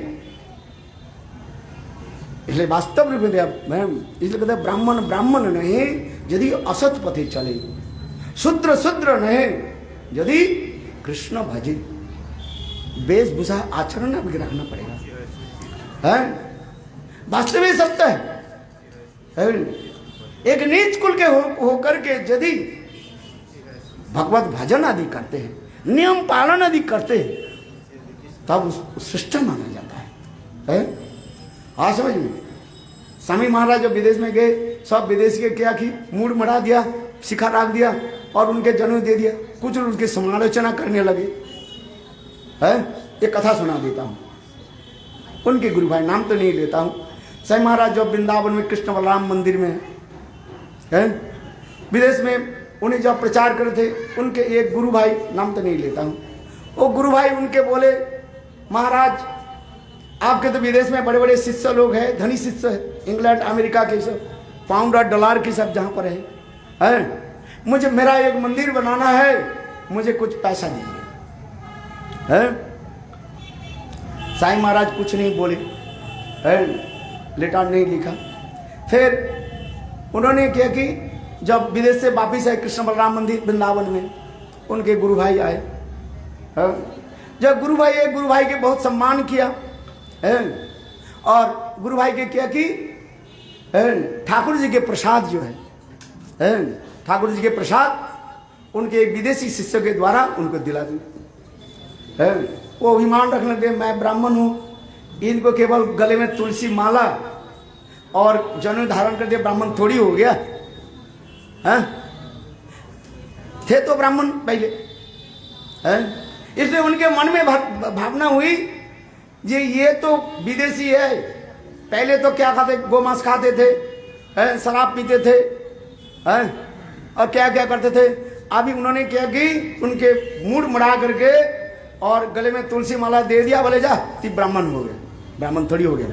इसलिए वास्तव रूप में इसलिए कहते ब्राह्मण ब्राह्मण नहीं यदि असत पथे चले, शूद्र शूद्र नहीं यदि कृष्ण भजे। वेशभूषा आचरण भी रखना पड़ेगा, है वास्तव में सत्य है। एक नीच कुल के होकर के यदि भगवत भजन आदि करते हैं, नियम पालन आदि करते हैं, तब उस सिस्टम माना जाता है। हाँ समझ में। स्वामी महाराज जब विदेश में गए, सब विदेशी के क्या की मूड मरा दिया, शिखा रख दिया और उनके जन्म दे दिया, कुछ उनकी समालोचना करने लगे, है। एक कथा सुना देता हूँ, उनके गुरु भाई, नाम तो नहीं लेता हूँ। स्वामी महाराज जब वृंदावन में कृष्ण बलराम मंदिर में है, विदेश में उन्हें जब प्रचार करे थे, उनके एक गुरु भाई, नाम तो नहीं लेता हूँ, वो गुरु भाई उनके बोले महाराज आपके तो विदेश में बड़े बड़े शिष्य लोग हैं, धनी शिष्य है, इंग्लैंड अमेरिका के सब $5 डॉलर की सब जहाँ पर है, मुझे मेरा एक मंदिर बनाना है, मुझे कुछ पैसा दीजिए, है। साईं महाराज कुछ नहीं बोले, है, लेटर नहीं लिखा, फिर उन्होंने क्या कि जब विदेश से वापिस आए कृष्ण बलराम मंदिर वृंदावन में, उनके गुरु भाई आए। जब गुरु भाई आए, गुरु भाई के बहुत सम्मान किया और गुरु भाई के क्या कि ठाकुर जी के प्रसाद जो है ठाकुर जी के प्रसाद उनके विदेशी शिष्य के द्वारा उनको दिला दिया। वो अभिमान रखने लगे, मैं ब्राह्मण हूँ, इनको केवल गले में तुलसी माला और जनेऊ धारण कर दिया, ब्राह्मण थोड़ी हो गया। थे तो ब्राह्मण पहले, इसलिए उनके मन में भावना हुई जे ये तो विदेशी है। पहले तो क्या खाते, गोमांस खाते थे, शराब पीते थे, और क्या क्या करते थे। अभी उन्होंने क्या कि उनके मूड मुड़ा करके और गले में तुलसी माला दे दिया, बोले जा ती ब्राह्मण हो गए, ब्राह्मण थोड़ी हो गया।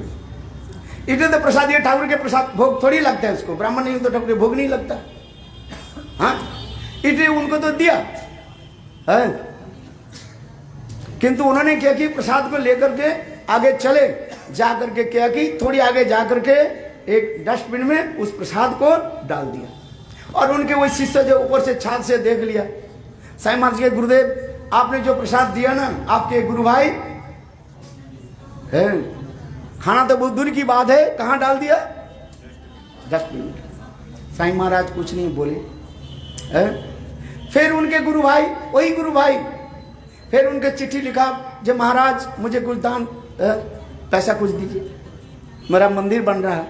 इसलिए तो प्रसाद, ये ठाकुर के प्रसाद भोग थोड़ी लगता है उसको, ब्राह्मण नहीं तो ठाकुर के भोग नहीं लगता। हाँ, इसलिए उनको तो दिया है, किंतु उन्होंने क्या कि प्रसाद को लेकर के आगे चले, जा करके क्या कि थोड़ी आगे जा करके एक डस्टबिन में उस प्रसाद को डाल दिया। और उनके वही शिष्य जो ऊपर से छात से देख लिया, साईं महाराज के गुरुदेव आपने जो प्रसाद दिया ना, आपके गुरु भाई है, खाना तो बहुत दूर की बात है, कहाँ डाल दिया? डस्टबिन। साईं महाराज कुछ नहीं बोले। फिर उनके गुरु भाई, वही गुरु भाई फिर उनके चिट्ठी लिखा, जब महाराज मुझे कुछ दान पैसा कुछ दीजिए, मेरा मंदिर बन रहा है।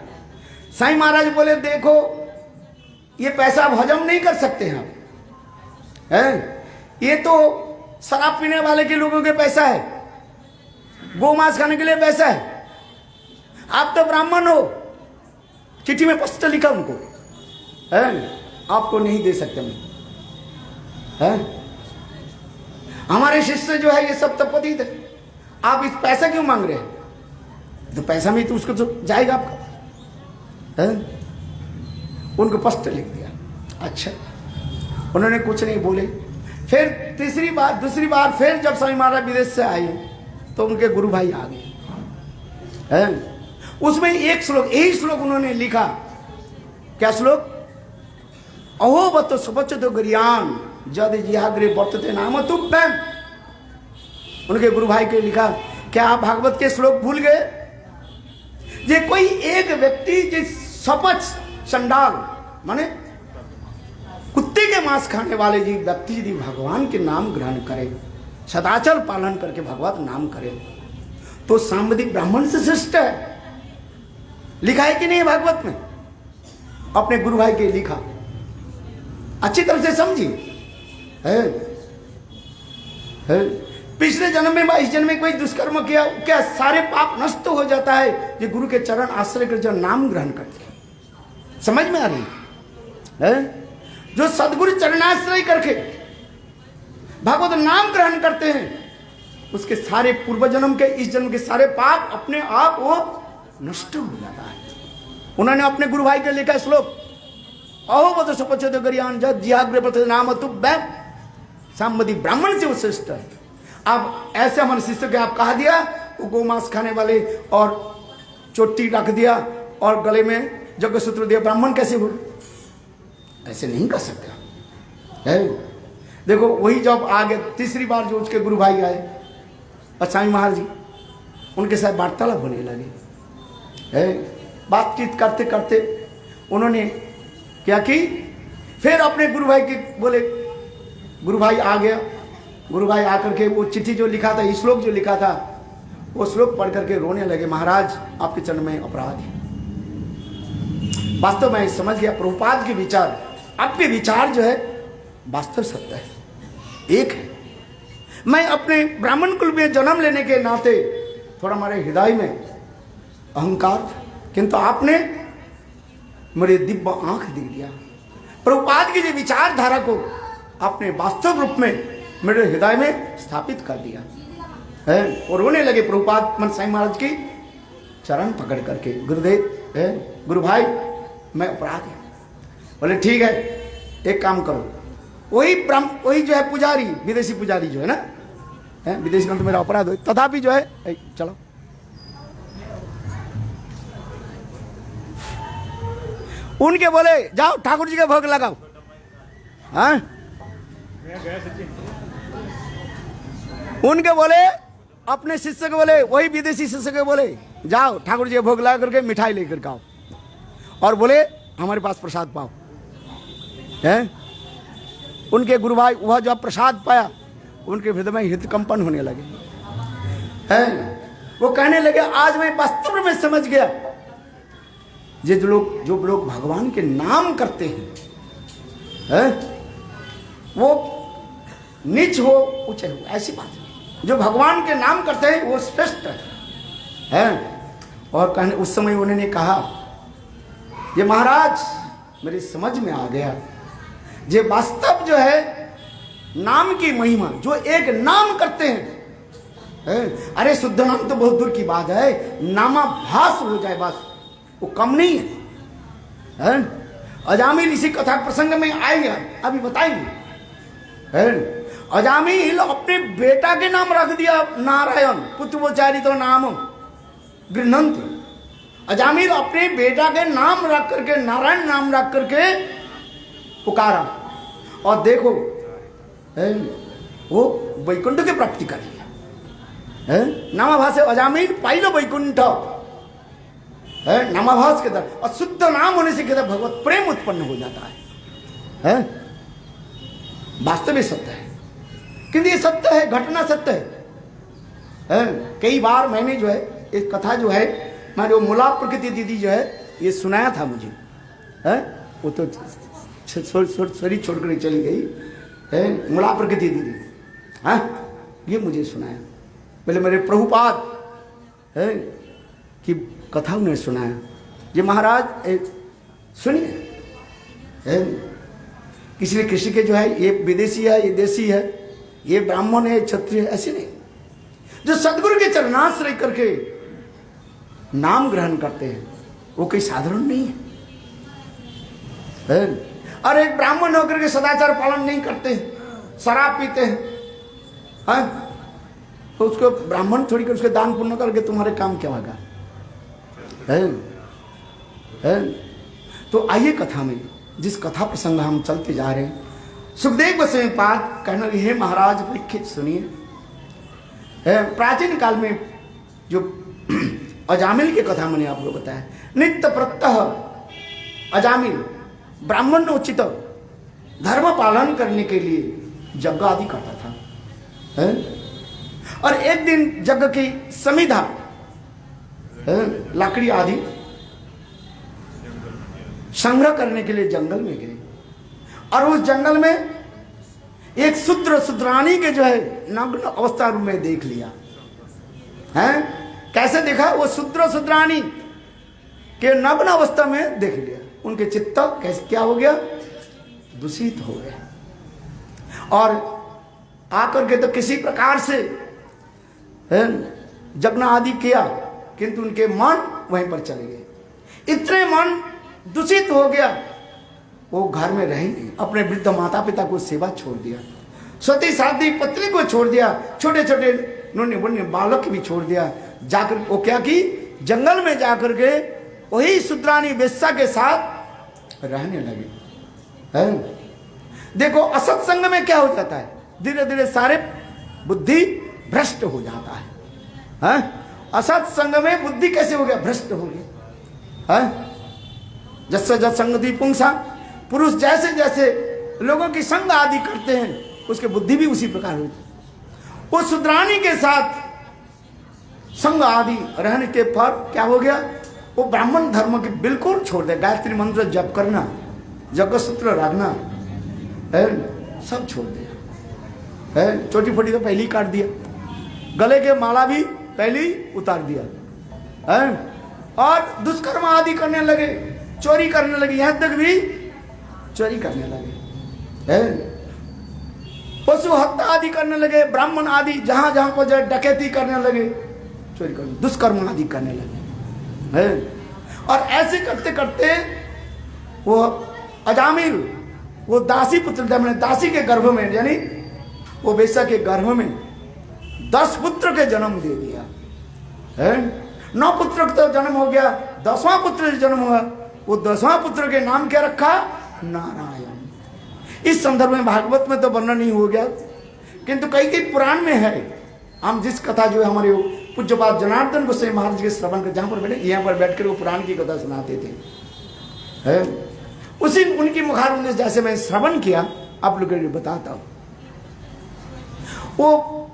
साईं महाराज बोले देखो ये पैसा आप हजम नहीं कर सकते हैं, ये तो शराब पीने वाले के लोगों के पैसा है, गोमांस खाने के लिए पैसा है, आप तो ब्राह्मण हो। चिट्ठी में स्पष्ट लिखा उनको, आपको नहीं दे सकते मैं। हमारे शिष्य जो है ये सब तपतित है, आप इस पैसा क्यों मांग रहे हैं? तो पैसा में तो उसको तो जाएगा आपका। उनको स्पष्ट लिख दिया। अच्छा, उन्होंने कुछ नहीं बोले। फिर दूसरी बार फिर जब स्वामी महाराज विदेश से आए तो उनके गुरु भाई आ गए। उसमें एक श्लोक, यही श्लोक उन्होंने लिखा। क्या श्लोक? अहो बत सुपच्चतो गरियान जद जिहाग्रे वर्तते नाम तुभ्यम। उनके गुरु भाई के लिखा, क्या आप भागवत के श्लोक भूल गए? जे कोई एक व्यक्ति जिस सपच चंडाल माने कुत्ते के मांस खाने वाले जी व्यक्ति यदि भगवान के नाम ग्रहण करे, सदाचार पालन करके भगवत नाम करे, तो सांबदिक ब्राह्मण से श्रेष्ठ है। लिखा है कि नहीं भागवत में? अपने गुरु भाई के लिखा, अच्छी तरह से समझिए। पिछले जन्म में इस जन्म में कोई दुष्कर्म किया, क्या सारे पाप नष्ट हो जाता है जो गुरु के चरण आश्रय कर जो नाम ग्रहण करते हैं। समझ में आ रही है? जो सदगुरु चरणाश्रय करके भगवत नाम ग्रहण करते हैं, उसके सारे पूर्व जन्म के इस जन्म के सारे पाप अपने आप वो नष्ट हो जाता है। उन्होंने अपने गुरु भाई के लिखा श्लोक, अहो बत सपच्चतो गरियान जद जिहाग्रे वर्तते नाम तुभ्यम। सांबदी ब्राह्मण से वो श्रेष्ठ है। अब ऐसे हमारे शिष्य के आप कहा दिया, वो गोमांस खाने वाले और चोटी रख दिया और गले में यज्ञ सूत्र दिया, ब्राह्मण कैसे हो? ऐसे नहीं कर सकते है। देखो वही जब आगे तीसरी बार जो उसके गुरु भाई आए और स्वामी महाराज जी उनके साथ वार्तालाप होने लगे। बातचीत करते करते उन्होंने क्या की, फिर अपने गुरु भाई के बोले, गुरु भाई आ गया। गुरु भाई आकर के वो चिट्ठी जो लिखा था, श्लोक जो लिखा था, वो श्लोक पढ़ करके रोने लगे। महाराज आपके चरण में अपराध है। वास्तव में समझ गया प्रभुपाद के विचार, आपके विचार जो है वास्तव सत्य है, एक है। मैं अपने ब्राह्मण कुल में जन्म लेने के नाते थोड़ा हमारे हृदय में अहंकार था, किंतु आपने मेरे दिव्य आंख दे दिया। प्रभुपाद की जो विचारधारा को आपने वास्तव रूप में मेरे हृदय में स्थापित कर दिया है। और रोने लगे प्रभुपाद मन साईं महाराज की चरण पकड़ करके, गुरुदेव है, गुरु भाई मैं अपराध है। बोले ठीक है, एक काम करो, वही जो है पुजारी, विदेशी पुजारी जो है ना, विदेशी में तो मेरा अपराध हो, तथापि जो है, चलो उनके बोले जाओ ठाकुर जी के भोग लगाओ। हाँ, उनके बोले अपने शिष्य के बोले, वही विदेशी शिष्य के बोले जाओ ठाकुर जी के भोग लगा करके मिठाई लेकर के आओ, और बोले हमारे पास प्रसाद पाओ। हैं, उनके गुरु भाई वह जब प्रसाद पाया उनके हृदय में हृदकंपन होने लगे। हैं, वो कहने लगे आज मैं वास्तव में समझ गया, जो लोग भगवान के नाम करते हैं, वो नीच हो ऊंचे हो, ऐसी बात नहीं। जो भगवान के नाम करते हैं वो श्रेष्ठ है। और कहने उस समय उन्होंने कहा, ये महाराज मेरी समझ में आ गया, ये वास्तव जो है नाम की महिमा, जो एक नाम करते हैं, अरे शुद्ध नाम तो बहुत दूर की बात है, नामाभास हो जाए बस, वो कम नहीं है। अजामिल इसी कथा प्रसंग में आएंगे, अभी बताएंगे। अजामिल अपने बेटा के नाम रख दिया नारायण, पुत्रवोचारी तो नाम गृहंत। अजामिल अपने बेटा के नाम रख करके, नारायण नाम रख करके पुकारा, और देखो वो वैकुंठ की प्राप्ति कर लिया। नामाभास अजामिल पाइलो वैकुंठ, नामाभास के द्वारा, और शुद्ध नाम होने से कहते भगवत प्रेम उत्पन्न हो जाता है। वास्तविक सत्य है, किंतु ये सत्य है, घटना सत्य है। कई बार मैंने जो है एक कथा जो है, मैं जो मूला प्रकृति दीदी जो है ये सुनाया था मुझे, वो तो शरीर छोड़ कर चली गई, मूला प्रकृति दीदी, हाँ, ये मुझे सुनाया। पहले मेरे प्रभुपाद की कथा उन्हें सुनाया, ये महाराज सुनिए, किसी ने किसी के जो है ये विदेशी है, ये देशी है, ये ब्राह्मण है, क्षत्रिय है, ऐसे नहीं। जो सदगुरु के चरणाश्रय करके नाम ग्रहण करते हैं वो कोई साधारण नहीं है। और एक ब्राह्मण होकर के सदाचार पालन नहीं करते, शराब पीते हैं, तो उसको ब्राह्मण थोड़ी कर उसके दान पुण्य करके तुम्हारे काम क्या होगा? तो आइए कथा में, जिस कथा प्रसंग हम चलते जा रहे हैं, सुखदेव गोस्वामी पाद कहने लगे, हे महाराज परीक्षित सुनिए, प्राचीन काल में जो अजामिल की कथा मैंने आपको बताया, नित्य प्रत्यह अजामिल ब्राह्मण उचित धर्म पालन करने के लिए यज्ञ आदि करता था। और एक दिन यज्ञ की समिधा लकड़ी आदि संग्रह करने के लिए जंगल में गए, और उस जंगल में एक शूद्र शूद्रानी के जो है नग्न अवस्था में देख लिया। हैं, कैसे देखा? वो शूद्र शूद्रानी के नग्न अवस्था में देख लिया, उनके चित्त कैसे क्या हो गया? दूषित हो गया। और आकर के तो किसी प्रकार से यज्ञ आदि किया, किंतु उनके मन वहीं पर चले गए। इतने मन दूषित हो गया, वो घर में रहे नहीं, अपने वृद्ध माता पिता को सेवा छोड़ दिया, सती साधी पत्नी को छोड़ दिया, छोटे छोटे नन्हे मुन्ने बालक भी छोड़ दिया। जाकर वो क्या की, जंगल में जाकर के वही शूद्रानी वेश्या के साथ रहने लगे। देखो असत्संग में क्या हो जाता है, धीरे धीरे सारे बुद्धि भ्रष्ट हो जाता है। असत्संग में बुद्धि कैसे हो गया? भ्रष्ट हो गया। जैसे जब संगति पुंसा, पुरुष जैसे जैसे लोगों की संग आदि करते हैं, उसकी बुद्धि भी उसी प्रकार होती है। उस शूद्रानी के साथ संग आदि रहने के पर क्या हो गया? वो ब्राह्मण धर्म के बिल्कुल छोड़ दिया, गायत्री मंत्र जप करना, यज्ञ सूत्र रखना, सब छोड़ दिया। छोटी फोटी तो पहले ही काट दिया, गले के माला भी पहले ही उतार दिया, और दुष्कर्म आदि करने लगे, चोरी करने लगे, यहां तक भी चोरी करने लगे, पशु हत्या आदि करने लगे, ब्राह्मण आदि जहां जहां पर जो डकैती करने लगे, चोरी करने, दुष्कर्म आदि करने लगे। और ऐसे करते करते वो अजामिल, वो दासी पुत्र, मैंने दासी के गर्भ में, यानी वो वेश्या के गर्भ में 10 पुत्र के जन्म दे दिया। 9 पुत्र का तो जन्म हो गया, 10वां पुत्र जन्म हुआ, वो 10वां पुत्र के नाम क्या रखा? नारायण। इस संदर्भ में भागवत में तो वर्णन नहीं हो गया, किंतु कई कई पुराण में है। हम जिस कथा जो है हमारे पूज्यपाद जनार्दन गोसाई महाराज के श्रवण कर, जहाँ पर बैठे यहाँ पर बैठ कर वो पुराण की कथा सुनाते थे, है उसी उनकी मुखारविंद जैसे मैं श्रवण किया आप लोगों को बताता हूँ। वो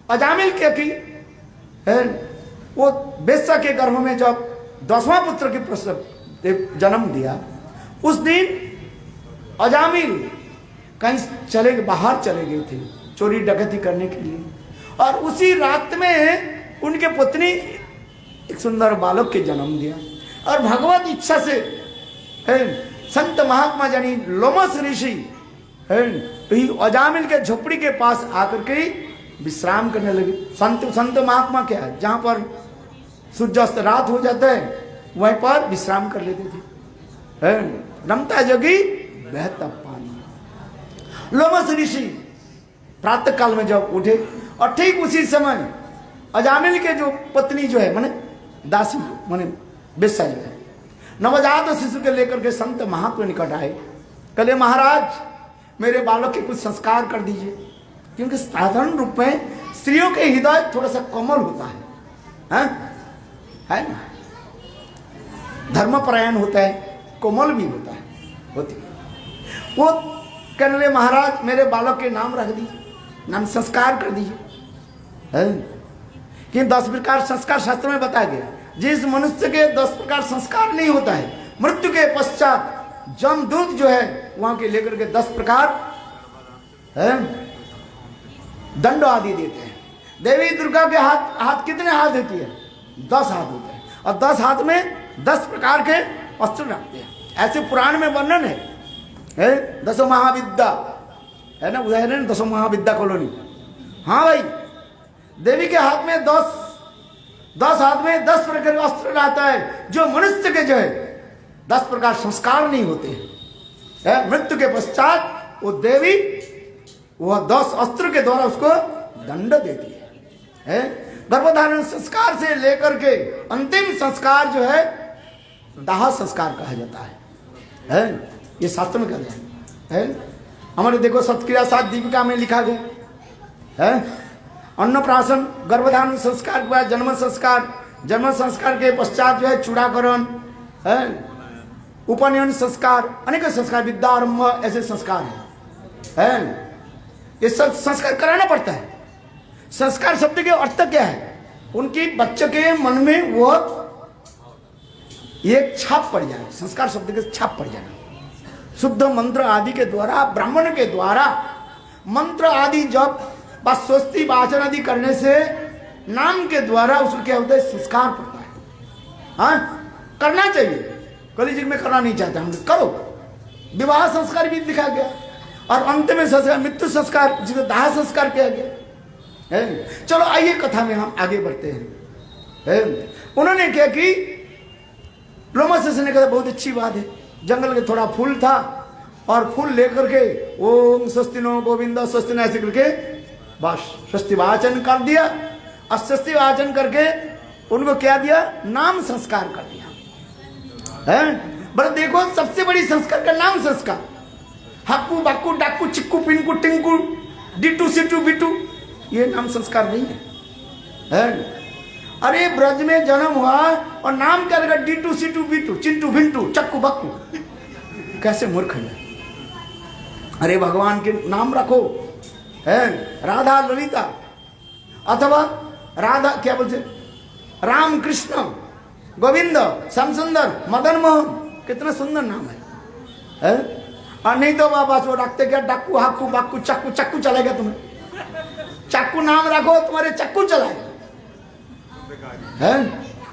अजामिल क्या की है, वो बेस्सा के गर्भ में जब 10वां पुत्र के प्रसव जन्म दिया, उस दिन अजामिल कहीं बाहर चले गए थे चोरी डकैती करने के लिए, और उसी रात में उनके पत्नी एक सुंदर बालक के जन्म दिया। और भगवत इच्छा से संत महात्मा यानी लोमस ऋषि अजामिल के झोपड़ी के पास आकर के विश्राम करने लगे। संत महात्मा क्या है, जहां पर सूर्यास्त रात हो जाता है वहीं पर विश्राम कर लेते थे। रमता जगी बहता पानी। लोमस ऋषि प्रातः काल में जब उठे और ठीक उसी समय अजामिल के जो पत्नी जो है माने दासी माने बेस्सा जो है नवजात शिशु के लेकर के संत महात्मा निकट आए। कहे महाराज मेरे बालक के कुछ संस्कार कर दीजिए, क्योंकि साधारण रूप में स्त्रियों के हृदय थोड़ा सा कोमल होता है ना, धर्मपरायण होता है, कोमल भी होता है, होती है। वो कहने लगे महाराज मेरे बालक के नाम रख दीजिए, नाम संस्कार कर दीजिए। कि 10 प्रकार संस्कार शास्त्र में बताया गया, जिस मनुष्य के 10 प्रकार संस्कार नहीं होता है, मृत्यु के पश्चात जमदूत जो है वहां के लेकर के 10 प्रकार दंड आदि देते हैं। देवी दुर्गा के हाथ कितने हाथ देती है? 10 हाथ होते हैं, और 10 हाथ में 10 प्रकार के अस्त्र रखते हैं। ऐसे पुराण में वर्णन है 10 महाविद्या है ना, उदाहरण 10 महाविद्या कॉलोनी। हाँ भाई, देवी के हाथ में 10 हाथ में 10 प्रकार का अस्त्र रहता है, जो मनुष्य के जो है 10 प्रकार संस्कार नहीं होते हैं। मृत्यु के पश्चात वो देवी वह 10 अस्त्र के द्वारा उसको दंड देती है। गर्भधारण संस्कार से लेकर के अंतिम संस्कार जो है दाह संस्कार कहा जाता है। ये शास्त्र में कहते हैं। हमारे देखो सत्क्रिया 7 दीपिका में लिखा गया है अन्नप्राशन, गर्भधारण संस्कार के बाद जन्म संस्कार के पश्चात जो है चूड़ाकरण है, उपनयन संस्कार, अनेक संस्कार, विद्यारंभ, ऐसे संस्कार है। ये सब संस्कार कराना पड़ता है। संस्कार शब्द के अर्थ क्या है? उनकी बच्चे के मन में वो एक छाप पड़ जाए, संस्कार शब्द के छाप पड़ जाए। शुद्ध मंत्र आदि के द्वारा, ब्राह्मण के द्वारा मंत्र आदि जब स्वस्ति वाचन आदि करने से नाम के द्वारा उसको क्या होता है? संस्कार पड़ता है। हाँ, करना चाहिए, कलयुग में करना नहीं चाहते हम, करो। विवाह संस्कार भी दिखा गया, और अंत में संस्कार मृत्यु संस्कार, जिसको दाह संस्कार किया गया है। चलो आइए कथा में हम आगे बढ़ते हैं। उन्होंने क्या कि लोमस ने कहा बहुत अच्छी बात है, जंगल के थोड़ा फूल था और फूल लेकर के ओम स्वस्तिनो गोविंद स्वस्तिनो ऐसे करके बस स्वस्ति वाचन कर दिया, और स्वस्ति वाचन करके उनको क्या दिया? नाम संस्कार कर दिया है। बस देखो सबसे बड़ी संस्कार का नाम संस्कार, हक्कू बक्कू डाकू चिक्कू पिंकू टिंकू डिटू सिटू बिटू, ये नाम संस्कार नहीं है। अरे ब्रज में जन्म हुआ और नाम क्या लगा? डिटू सिटू बिटू चिंटू भिंटू चक्कू बक्कू, कैसे मूर्ख है। अरे भगवान के नाम रखो है, राधा ललिता, अथवा राधा क्या बोलते, राम कृष्ण गोविंद श्याम सुंदर मदन मोहन, कितना सुंदर नाम है। और नहीं तो बाबा वो रखते क्या? डाकू हाकू बाकू चक्कू, चक्कू चलेगा तुम्हें, चक्कू नाम रखो तुम्हारे चक्कू चलाएगा है।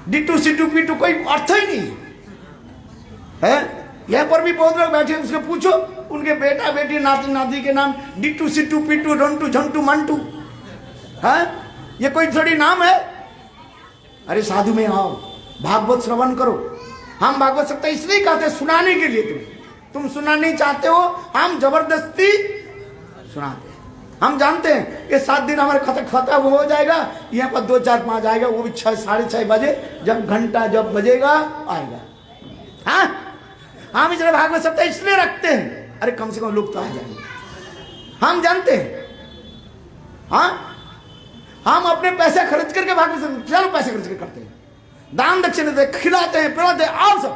डिटू सिटू पीटू कोई अर्थ ही नहीं है। यहाँ पर भी बहुत लोग बैठे, उसको पूछो उनके बेटा बेटी नाती नाती के नाम डिटू सिटू पीटू रंटू झंटू मंटू है, ये कोई थोड़ी नाम है। अरे साधु में आओ, भागवत श्रवण करो। हम भागवत सकते इसलिए कहते सुनाने के लिए, तुम सुनना नहीं चाहते हो, हम जबरदस्ती सुनाते हैं। हम जानते हैं ये 7 दिन हमारे खत्म हो जाएगा, यहाँ पर 2 4 5 आएगा, वो भी 6 साढ़े 6 बजे, जब घंटा जब बजेगा आएगा। हाँ हम इसलिए भागवत सप्ताह इसलिए रखते हैं, अरे कम से कम लोग तो आ जाएंगे। हम जानते हैं, हाँ हम अपने पैसे खर्च करके भागवत चलो पैसे खर्च करके करते हैं, दान दक्षिण देते, खिलाते हैं, पिलाते हैं, आओ सब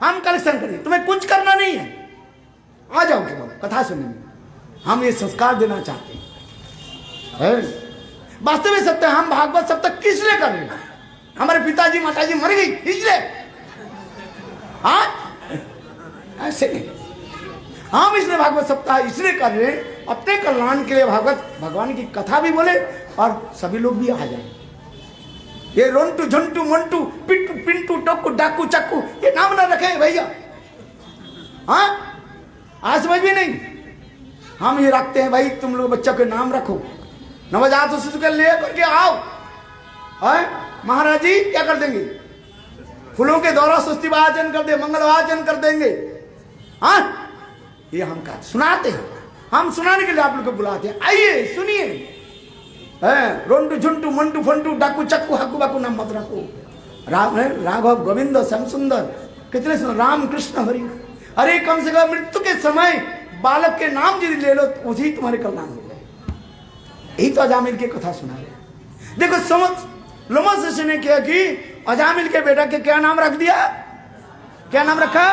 हम कलेक्शन करें, तुम्हें कुछ करना नहीं है, आ जाओ केवल कथा सुनने में। हम ये संस्कार देना चाहते हैं। वास्तव में सत्य, हम भागवत सप्ताह किस लिए कर रहे हैं? हमारे पिताजी माताजी मर गई इसलिए? हाँ ऐसे नहीं, हम इसलिए भागवत सप्ताह इसलिए कर रहे हैं अपने कल्याण के लिए, भागवत भगवान की कथा भी बोले और सभी लोग भी आ जाए। ये रोंटू झंटू मंटू पिट्टू पिंटू टोकू डाकू चक्कू ये नाम ना रखे भैया, हाँ आज समझ भी नहीं। हम ये रखते हैं भाई तुम लोग बच्चों के नाम रखो, नवजात शिशु के ले करके आओ। महाराज जी क्या कर देंगे? फूलों के द्वारा स्वस्ति वाचन कर दे, मंगल वाचन कर देंगे। हाँ ये हम का सुनाते हैं, हम सुनाने के लिए आप लोग को बुलाते हैं, आइए सुनिए। रोंटू झुंटू मंटू फंटू डाकू चक्कू हक्कू बाकू नाम मत रखो। राम है राघव गोविंद श्याम सुंदर, कितने सुंदर, राम कृष्ण हरि। अरे कम से कम मृत्यु के समय बालक के नाम यदि ले लो तो उसी तुम्हारे कल्याण हो जाए। यही तो अजामिल की कथा सुना रहे। देखो समझ लोमस ऋषि ने किया कि अजामिल के बेटा के क्या नाम रख दिया? क्या नाम रखा?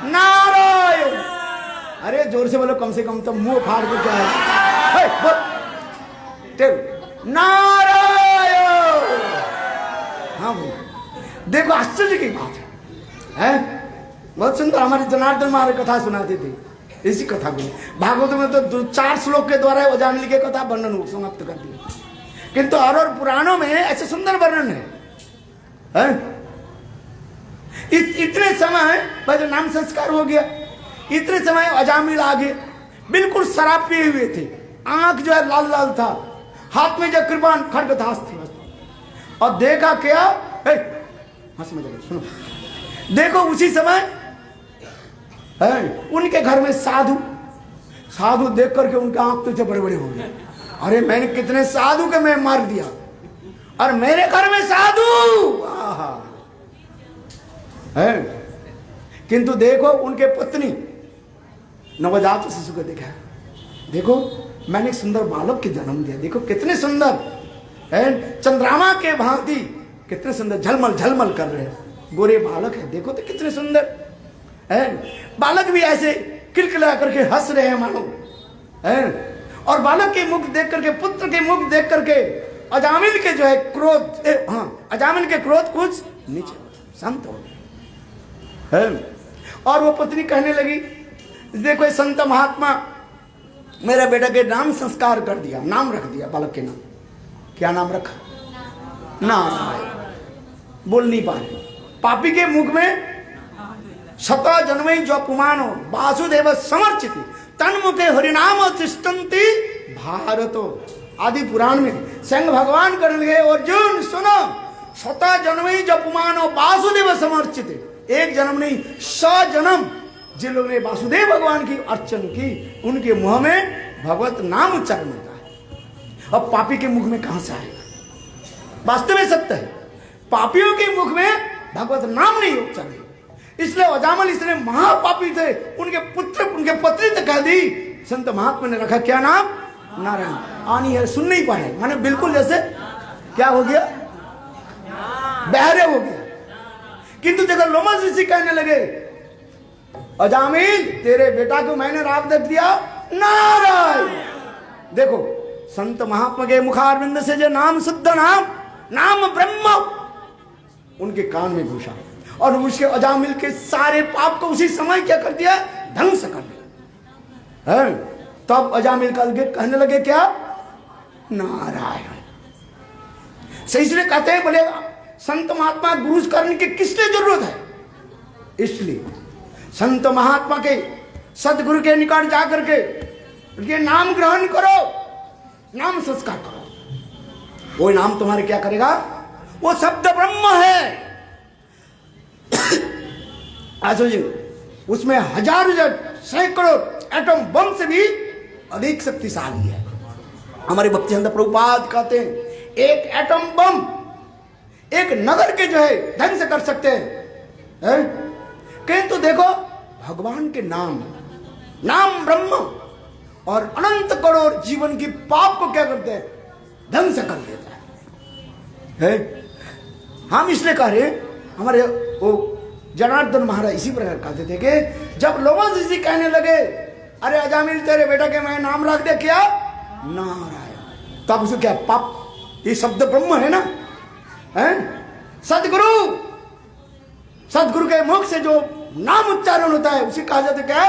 नारायण। अरे जोर से बोलो, कम से कम तो मुंह फाड़ को क्या है, नारायण। हाँ भाई देखो आश्चर्य की बात है, बहुत सुंदर। हमारे जनार्दन महाराज कथा सुनाते थे, इसी कथा को भागवत में तो 4 श्लोक के द्वारा अजामिल की कथा वर्णन समाप्त कर दिया, किंतु और पुराणों में ऐसे सुंदर वर्णन है। इतने समय पहले नाम संस्कार हो गया, इतने समय अजामिल आगे बिल्कुल शराब पिए हुए थे, आंख जो है लाल लाल था, हाथ में जो कृपान खड्ग था, और देखा क्या? समझ गए, सुनो। देखो उसी समय उनके घर में साधु देख करके उनके आंख तो बड़े बड़े हो गए। अरे मैंने कितने साधु के मैं मार दिया, और मेरे घर में साधु। किंतु देखो उनके पत्नी नवजात शिशु को देखा, देखो मैंने एक सुंदर बालक के जन्म दिया, देखो कितने सुंदर है, चंद्रमा के भांति कितने सुंदर झलमल झलमल कर रहे हैं, गोरे बालक है, देखो तो कितने सुंदर है। बालक भी ऐसे किलकिला करके हंस रहे हैं मानो है। और बालक के मुख देख करके, पुत्र के मुख देख करके अजामिल के जो है क्रोध, अजामिल के क्रोध कुछ नीचे शांत हो गए। और वो पत्नी कहने लगी, देखो संत महात्मा मेरे बेटा के नाम संस्कार कर दिया, नाम रख दिया बालक के नाम। क्या नाम रखा? नारायण। बोल नहीं पा रहे, पापी के मुख में शता जन्मई जो अपमानो वासुदेव समर्चित तन्मुखे हरिनाम तिष्ठन्ति भारतो। आदि पुराण में संग भगवान कर लगे, अर्जुन सुनो, शता जन्मई जो अपमानो वासुदेव समर्चित, एक जन्म नहीं 100 जन्म जिन लोगों ने वासुदेव भगवान की अर्चन की, उनके मुंह में भगवत नाम उच्चारण होता है। अब पापी के मुख में कहां से आएगा? वास्तव में सत्य है, पापियों के मुख में भगवत नाम नहीं उच्चारण। इसलिए अजामिल इसलिए महापापी थे, उनके पुत्र उनके पत्नी तक कह दी, संत महात्मा ने रखा क्या नाम? नारायण। आनी है, सुन नहीं पाए, माने बिल्कुल जैसे क्या हो गया, बहरे हो गया। किंतु देखो लोमस ऋषि कहने लगे, अजामिल तेरे बेटा को मैंने राग दे दिया नारायण। देखो संत महात्मा के मुखारविंद से जो नाम, शुद्ध नाम, नाम ब्रह्म उनके कान में घुसा, और उसके अजामिल के सारे पाप को उसी समय क्या कर दिया? ध्वंस कर दिया। तब अजामिल कहने लगे क्या? नारायण। सही इसलिए कहते हैं, बोले संत महात्मा गुरु करने की किस लिए जरूरत है? इसलिए संत महात्मा के सदगुरु के निकट जाकर के उनके नाम ग्रहण करो, नाम संस्कार करो। वो नाम तुम्हारे क्या करेगा? वो शब्द ब्रह्म है। आज उसमें हजारों सैकड़ों एटम बम से भी अधिक शक्तिशाली है। हमारे भक्तिचंद प्रभुपाद कहते हैं, एक एटम बम एक नगर के जो है ध्वंस कर सकते हैं। किंतु देखो भगवान के नाम, नाम ब्रह्म और अनंत करोड़ जीवन की पाप को क्या करते हैं, ध्वंस कर देता है। हम इसलिए कह रहे, हमारे वो जनार्दन महाराज इसी प्रकार कहते थे कि जब लोमस ऋषि कहने लगे अरे अजामिल तेरे बेटा के मैं नाम रख दे क्या नारायण, तब उसे क्या पाप, ये शब्द ब्रह्म है ना, है सदगुरु, सदगुरु के मुख से जो नाम उच्चारण होता है उसे कहा जाता है क्या,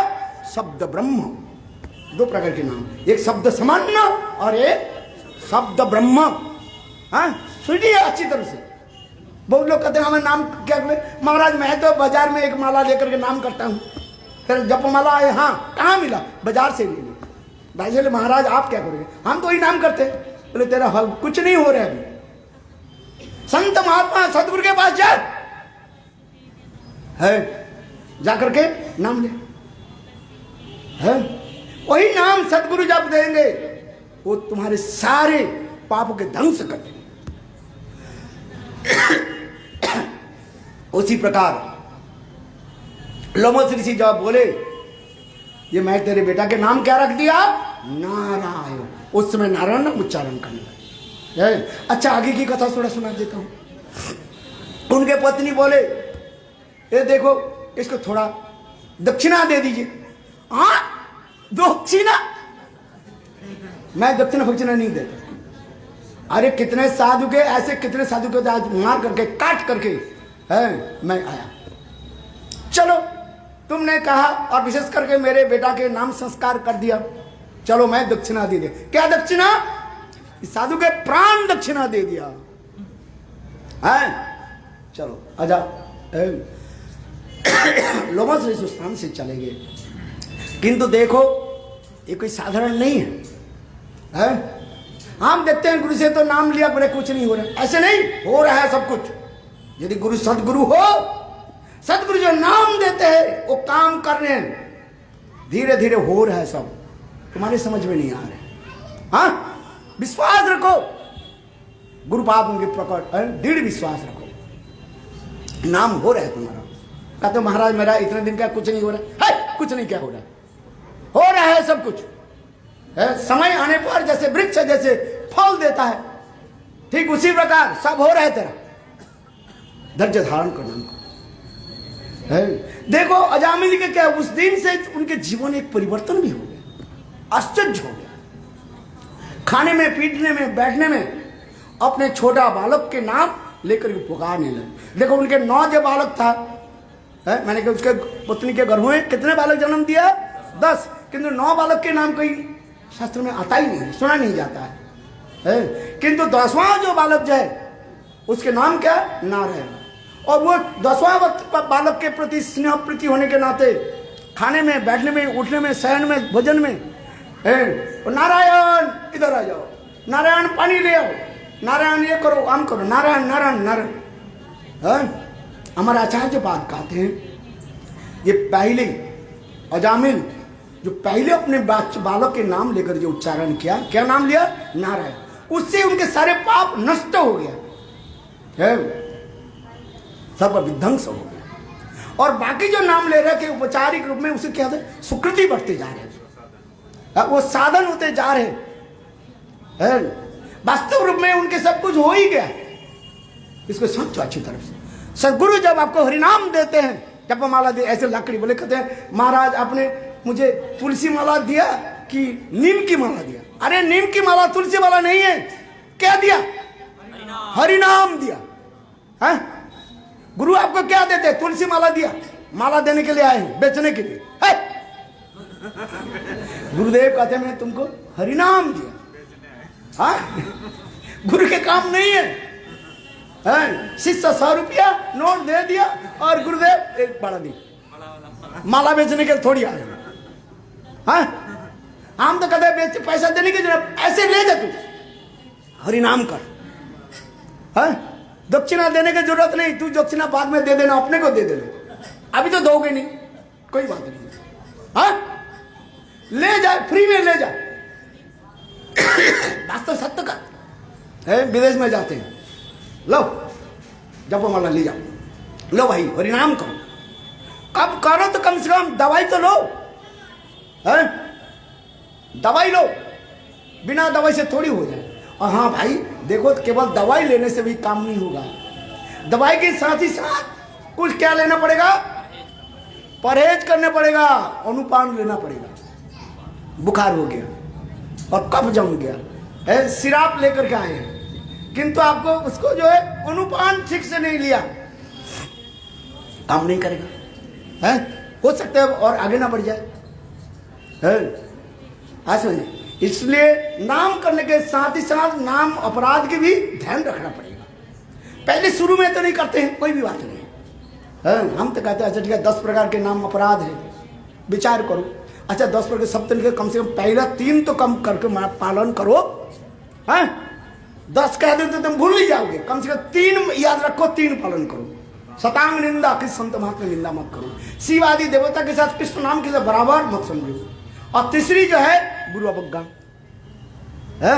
शब्द ब्रह्म। दो प्रकार के नाम, एक शब्द सामान्य और एक शब्द ब्रह्म। हाँ सुनिए अच्छी तरह से। बहुत लोग कहते हैं हमें नाम क्या करें महाराज, मैं तो बाजार में एक माला लेकर के नाम करता हूँ, फिर जप माला आए, हाँ कहाँ मिला, बाजार से ले ली। भाई बोले महाराज आप क्या करोगे, हम तो ही नाम करते। बोले तेरा हल कुछ नहीं हो रहा है, संत महात्मा सतगुरु के पास जा है, जाकर के नाम ले, है वही नाम सतगुरु जब देंगे वो तुम्हारे सारे पापों के ध्वंस कर देंगे। उसी प्रकार लोमस ऋषि जब बोले ये मैं तेरे बेटा के नाम क्या रख दिया, नारायण, उस समय नारायण नाम उच्चारण करने लगे। अच्छा आगे की कथा थोड़ा सुना देता हूं। उनके पत्नी बोले ये देखो इसको थोड़ा दक्षिणा दे दीजिए। हाँ दक्षिणा, मैं दक्षिणा फक्षिणा नहीं देता। अरे कितने साधु के ऐसे, कितने साधु के आज मार करके काट करके है मैं आया। चलो तुमने कहा और विशेष करके मेरे बेटा के नाम संस्कार कर दिया, चलो मैं दक्षिणा दे दे। क्या दक्षिणा, साधु के प्राण दक्षिणा दे दिया है। चलो आजा। लोमस ऋषि उस स्थान से चले गए, किंतु देखो ये कोई साधारण नहीं है। हम देखते हैं गुरु से तो नाम लिया बड़े कुछ नहीं हो रहा, ऐसे नहीं हो रहा है सब कुछ। यदि गुरु सदगुरु हो, सदगुरु जो नाम देते हैं वो काम कर रहे हैं, धीरे धीरे हो रहा है सब, तुम्हारे समझ में नहीं आ रहे। हाँ विश्वास रखो, गुरु पाप उनके प्रकट, दृढ़ विश्वास रखो, नाम हो रहा है तुम्हारा। कहते महाराज मेरा इतने दिन का कुछ नहीं हो रहा है, कुछ नहीं क्या हो रहा है, हो रहा है सब कुछ है। समय आने पर जैसे वृक्ष जैसे फल देता है, ठीक उसी प्रकार सब हो रहा है तेरा। धैर्य धारण करना है। देखो अजामिल के क्या, उस दिन से उनके जीवन एक परिवर्तन भी हो गया, आश्चर्य हो गया। खाने में, पीटने में, बैठने में अपने छोटा बालक के नाम लेकर पुकारने लगे। देखो उनके 9 जो बालक था, है मैंने कहा उसके पत्नी के गर्भ में कितने बालक जन्म दिया, 10, किंतु 9 बालक के नाम कोई शास्त्र में आता ही नहीं, सुना नहीं जाता है। किंतु 10वां जो बालक जो है उसके नाम क्या, नारायण। और वो 10वां बालक के प्रति स्नेह प्रीति होने के नाते खाने में, बैठने में, उठने में, शयन में, भोजन में नारायण इधर आ जाओ, नारायण पानी ले आओ, नारायण ये करो, आम करो, नारायण नारायण नारायण। हमारे आचार्य बात कहते हैं ये पहले अजामिल जो पहले अपने बालक के नाम लेकर जो उच्चारण किया, क्या नाम लिया, नारायण, उससे उनके सारे पाप नष्ट हो गया है, सब विध्वंस हो गया। और बाकी जो नाम ले रहे थे औपचारिक रूप में उसे क्या है, सुकृति बढ़ते जा रहे हैं, वो साधन होते जा रहे हैं, वास्तव रूप में उनके सब कुछ हो ही गया। इसको समझो अच्छी तरफ से। सदगुरु जब आपको हरिनाम देते हैं, जब माला दे, ऐसे लाकड़ी बोले कहते हैं महाराज आपने मुझे तुलसी माला दिया कि नीम की माला दिया। अरे नीम की माला तुलसी माला नहीं है, क्या दिया, हरिनाम दिया है। गुरु आपको क्या देते, तुलसी माला दिया, माला देने के लिए आए हैं, बेचने के लिए है। गुरुदेव कहते हैं मैंने तुमको हरिनाम दिया। हाँ गुरु के काम नहीं है। शिष्य 100 रुपया नोट दे दिया और गुरुदेव एक बड़ा दी, माला बेचने के लिए थोड़ी आए। हाँ हम तो कहते बेच, पैसा देने की जरूरत, ऐसे ले जा तू, हरिनाम कर। हाँ दक्षिणा देने की जरूरत नहीं, तू दक्षिणा बाद में दे देना, अपने को दे देना, अभी तो दोगे नहीं, कोई बात नहीं। हाँ ले जा, फ्री में ले जा। वास्तव सत्य का है, विदेश में जाते हैं, लो जपो माला ले जाओ, लो भाई हरिनाम करो, अब करो तो कम से कम दवाई तो लो, है? दवाई लो, बिना दवाई से थोड़ी हो जाए। और हाँ भाई देखो, केवल दवाई लेने से भी काम नहीं होगा, दवाई के साथ ही साथ कुछ क्या लेना पड़ेगा, परहेज करना पड़ेगा, अनुपान लेना पड़ेगा। बुखार हो गया और कफ जम गया है, सिराप लेकर के आए हैं, किंतु आपको उसको जो है अनुपान ठीक से नहीं लिया, काम नहीं करेगा, है? हो सकता है और आगे ना बढ़ जाए, है? समझे? इसलिए नाम करने के साथ ही साथ नाम अपराध के भी ध्यान रखना पड़ेगा। पहले शुरू में तो नहीं करते हैं, कोई भी बात नहीं है, हम तो कहते हैं अच्छा ठीक है 10 प्रकार के नाम अपराध है, विचार करो, अच्छा 10 प्रकार सब तो कम से कम पहला 3 तो कम करके पालन करो, हैं? 10 कह देते तो तुम भूल नहीं जाओगे, कम से कम 3 याद रखो, 3 पालन करो। शतांग निंदा, किस संत महात्मा निंदा मत करो, शिव आदि देवता के साथ कृष्ण नाम के साथ बराबर मत समझो, और तीसरी जो है गुरु अवज्ञा, है?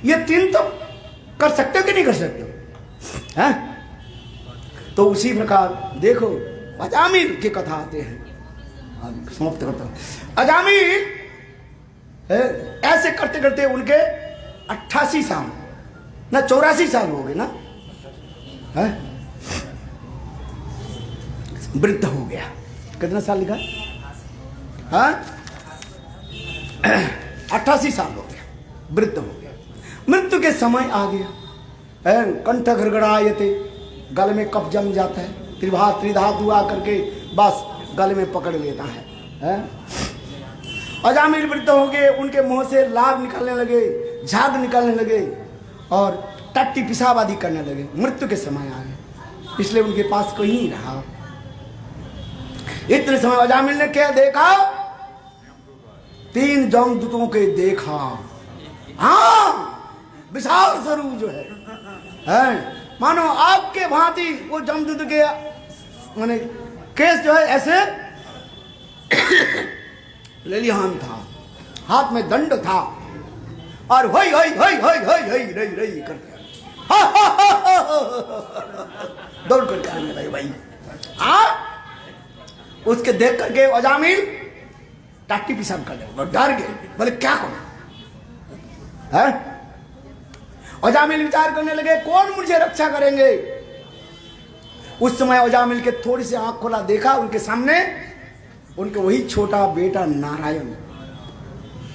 ये 3 तो कर सकते हो कि नहीं कर सकते हो, है? तो उसी प्रकार देखो अजामिल की कथा आते हैं, समाप्त करता हूं। अजामिल ऐसे करते करते उनके 88 साल ना 84 साल हो गए ना, है? वृद्ध हो गया। कितना साल लिखा, हाँ? 88 साल हो गया, वृद्ध हो गया, मृत्यु के समय आ गया, कंठ गड़गड़ायते, गले में कफ जम जाता है, त्रिधातु आकर के बस गले में पकड़ लेता है? अजामिल वृद्ध हो गए, उनके मुंह से लार निकलने लगे, झाग निकलने लगे और टट्टी पिशाब आदि करने लगे, मृत्यु के समय आ गए, इसलिए उनके पास कोई नहीं रहा। इतने समय अजामिल ने क्या देखा, 3 जमदूतों के देखा, हाँ विशाल स्वरूप जो है मानो आपके भांति वो जमदूत के माने केस जो है ऐसे लेलिहान था, हाथ में दंड था, और होई होई होई होई होई होई रई रई करके दौड़ करके आने लगे भाई। उसके देख करके अजामिल टाट्टी पिशाब कर गए, डर गए, बोले क्या करो, है? अजामिल विचार करने लगे कौन मुझे रक्षा करेंगे। उस समय अजामिल के थोड़ी सी आंख खोला, देखा उनके सामने उनके वही छोटा बेटा नारायण,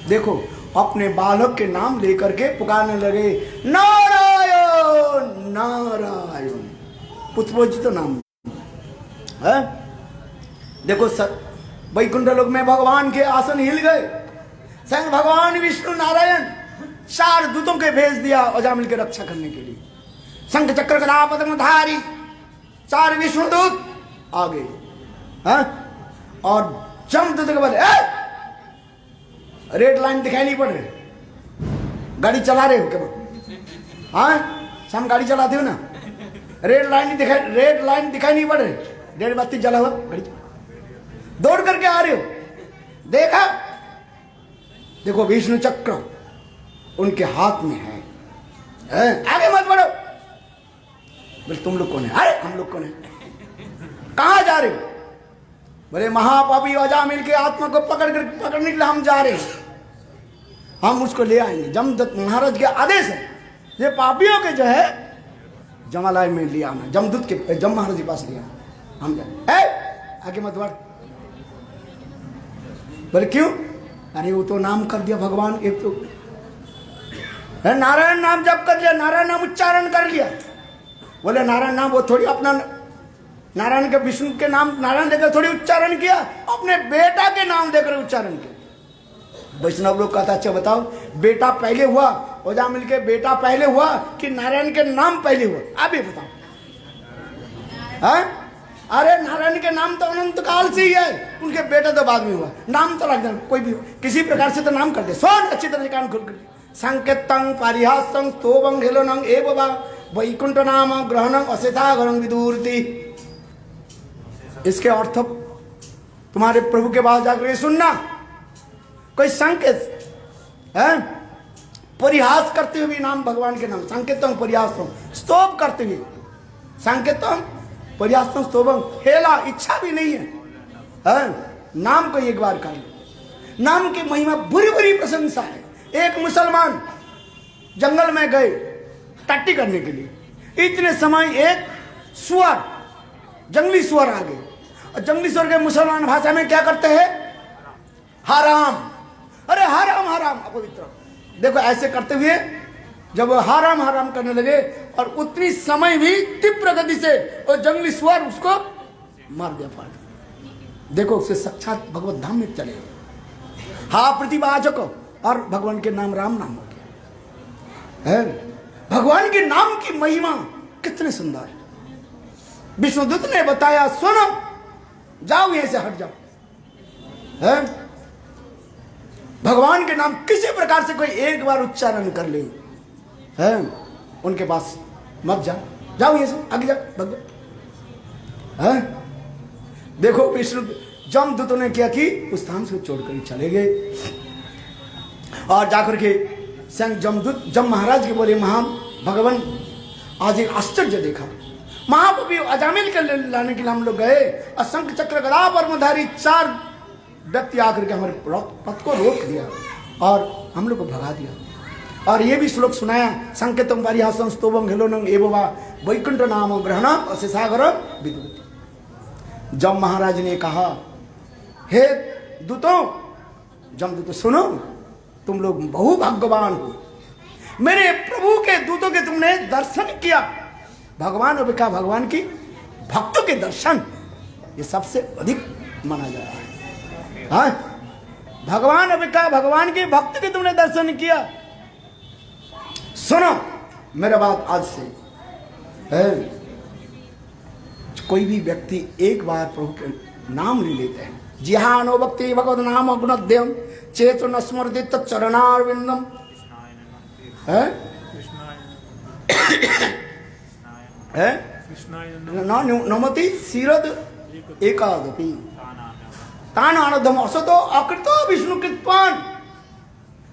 देखो अपने बालक के नाम लेकर के पुकारने लगे, नारायण नारायण, पुत्रोजित नाम है। देखो सर वैकुंठ लोक में भगवान के आसन हिल गए, स्वयं भगवान विष्णु नारायण 4 दूतों के भेज दिया अजामिल की रक्षा करने के लिए, शंख चक्र गदा पद्मधारी 4 विष्णु दूत आ गए, और जमदूत के बाद रेड लाइन दिखाई नहीं पड़ रही, गाड़ी चला रहे हो क्या, हाँ शाम गाड़ी चलाते हो ना, रेड लाइन दिखाई नहीं पड़ रही, 1.5 बत्ती जला हुआ, गाड़ी दौड़ करके आ रहे हो, देखा देखो विष्णु चक्र उनके हाथ में है, आगे मत बढ़ो, बोले तुम लोग कौन है, अरे हम लोग कौन है, कहां जा रहे हो, बोले महापापी अजामिल के आत्मा को पकड़ने के लिए हम जा रहे हैं, हम उसको ले आएंगे, जमदूत महाराज के आदेश है, ये पापियों के जो है जमालय में ले आना, जमदूत के जम महाराज के पास ले आना, हम जाए, आगे मत बढ़, बोले क्यों, अरे वो तो नाम कर दिया भगवान, एक तो नारायण नाम जप कर लिया, नारायण नाम उच्चारण कर लिया, बोले नारायण नाम वो थोड़ी अपना नारायण के विष्णु के नाम नारायण लेकर थोड़ी उच्चारण किया, अपने बेटा के नाम देकर उच्चारण किया। वैष्णव लोग कहता अच्छा बताओ बेटा पहले हुआ, अजामिल के बेटा पहले हुआ कि नारायण के नाम पहले हुआ, आप ही बताओ, है? अरे नारायण के नाम तो अनंत काल से ही है, उनके बेटा तो बाद में हुआ, नाम तो रख देना, कोई भी किसी प्रकार से तो नाम कर दे, सोन अच्छी तरह से कान खोल कर, संकेतं पारिहासं स्तोभं हेलनं एव वा वैकुंठ नाम ग्रहणं अशेषाघरं विदूरति। इसके अर्थ तुम्हारे प्रभु के पास जाकर सुनना, कोई संकेत है परिहास करते हुए नाम भगवान के नाम, संकेतम परिहासम, स्तोभ करते हुए, संकेतम पर्यास्तम स्तोभम, हेला इच्छा भी नहीं है, नाम को एक बार कर लो। नाम की महिमा बुरी बुरी प्रशंसा है। एक मुसलमान जंगल में गए टट्टी करने के लिए, इतने समय एक सुअर, जंगली सुअर आ गए, और जंगली सुअर के मुसलमान भाषा में क्या करते हैं? हराम, अरे हराम हराम अपवित्र। देखो ऐसे करते हुए जब वो हराम हराम करने लगे, और उतनी समय भी तीव्र गति से और जंगली सुअर उसको मार दिया फाड़। देखो उससे साक्षात भगवत धाम में चले, हा प्रतिभाजक, और भगवान के नाम राम नाम हो गया है। भगवान के नाम की महिमा कितने सुंदर है। विष्णुदूत ने बताया, सुनो जाओ यहां से हट जाओ, है? भगवान के नाम किसी प्रकार से कोई एक बार उच्चारण कर ले, है? उनके पास मत जाओ, जाओ यहां से आगे जाओ, भगवान, है? देखो विष्णु जमदूतों ने क्या कि उस स्थान से छोड़कर चले गए, और जाकर के स्वयं जमदूत जम महाराज के बोले, महान भगवान आज एक आश्चर्य देखा। महापति अजामिल के लाने के लिए हम लोग गए, और शंख चक्र गदा परमधारी 4 व्यक्ति आकर के हमारे पथ को रोक दिया और हम लोग को भगा दिया। और ये भी श्लोक सुनाया, संकेतम परिहासम स्तोभम हेलोनम एवं वैकुंठ नाम ग्रहणम अशेषागर विदुरति। जम महाराज ने कहा, हे दूतों, जमदूतों सुनो, तुम लोग बहु भाग्यवान हो, मेरे प्रभु के दूतों के तुमने दर्शन किया। भगवान अबिका भगवान की भक्तों के दर्शन ये सबसे अधिक माना जा रहा है, हाँ? भगवान अबिका भगवान के भक्त के तुमने दर्शन किया। सुनो मेरा बात आज से, है? कोई भी व्यक्ति एक बार प्रभु के नाम ले लेते हैं, जिहानो भक्ति भगवत नाम गुणोद्यम चेतो न स्मृति चरणारविंदम, है? नमति सीरद एकादपि तान आनंदम असतो अकृतो विष्णु कृत्वान।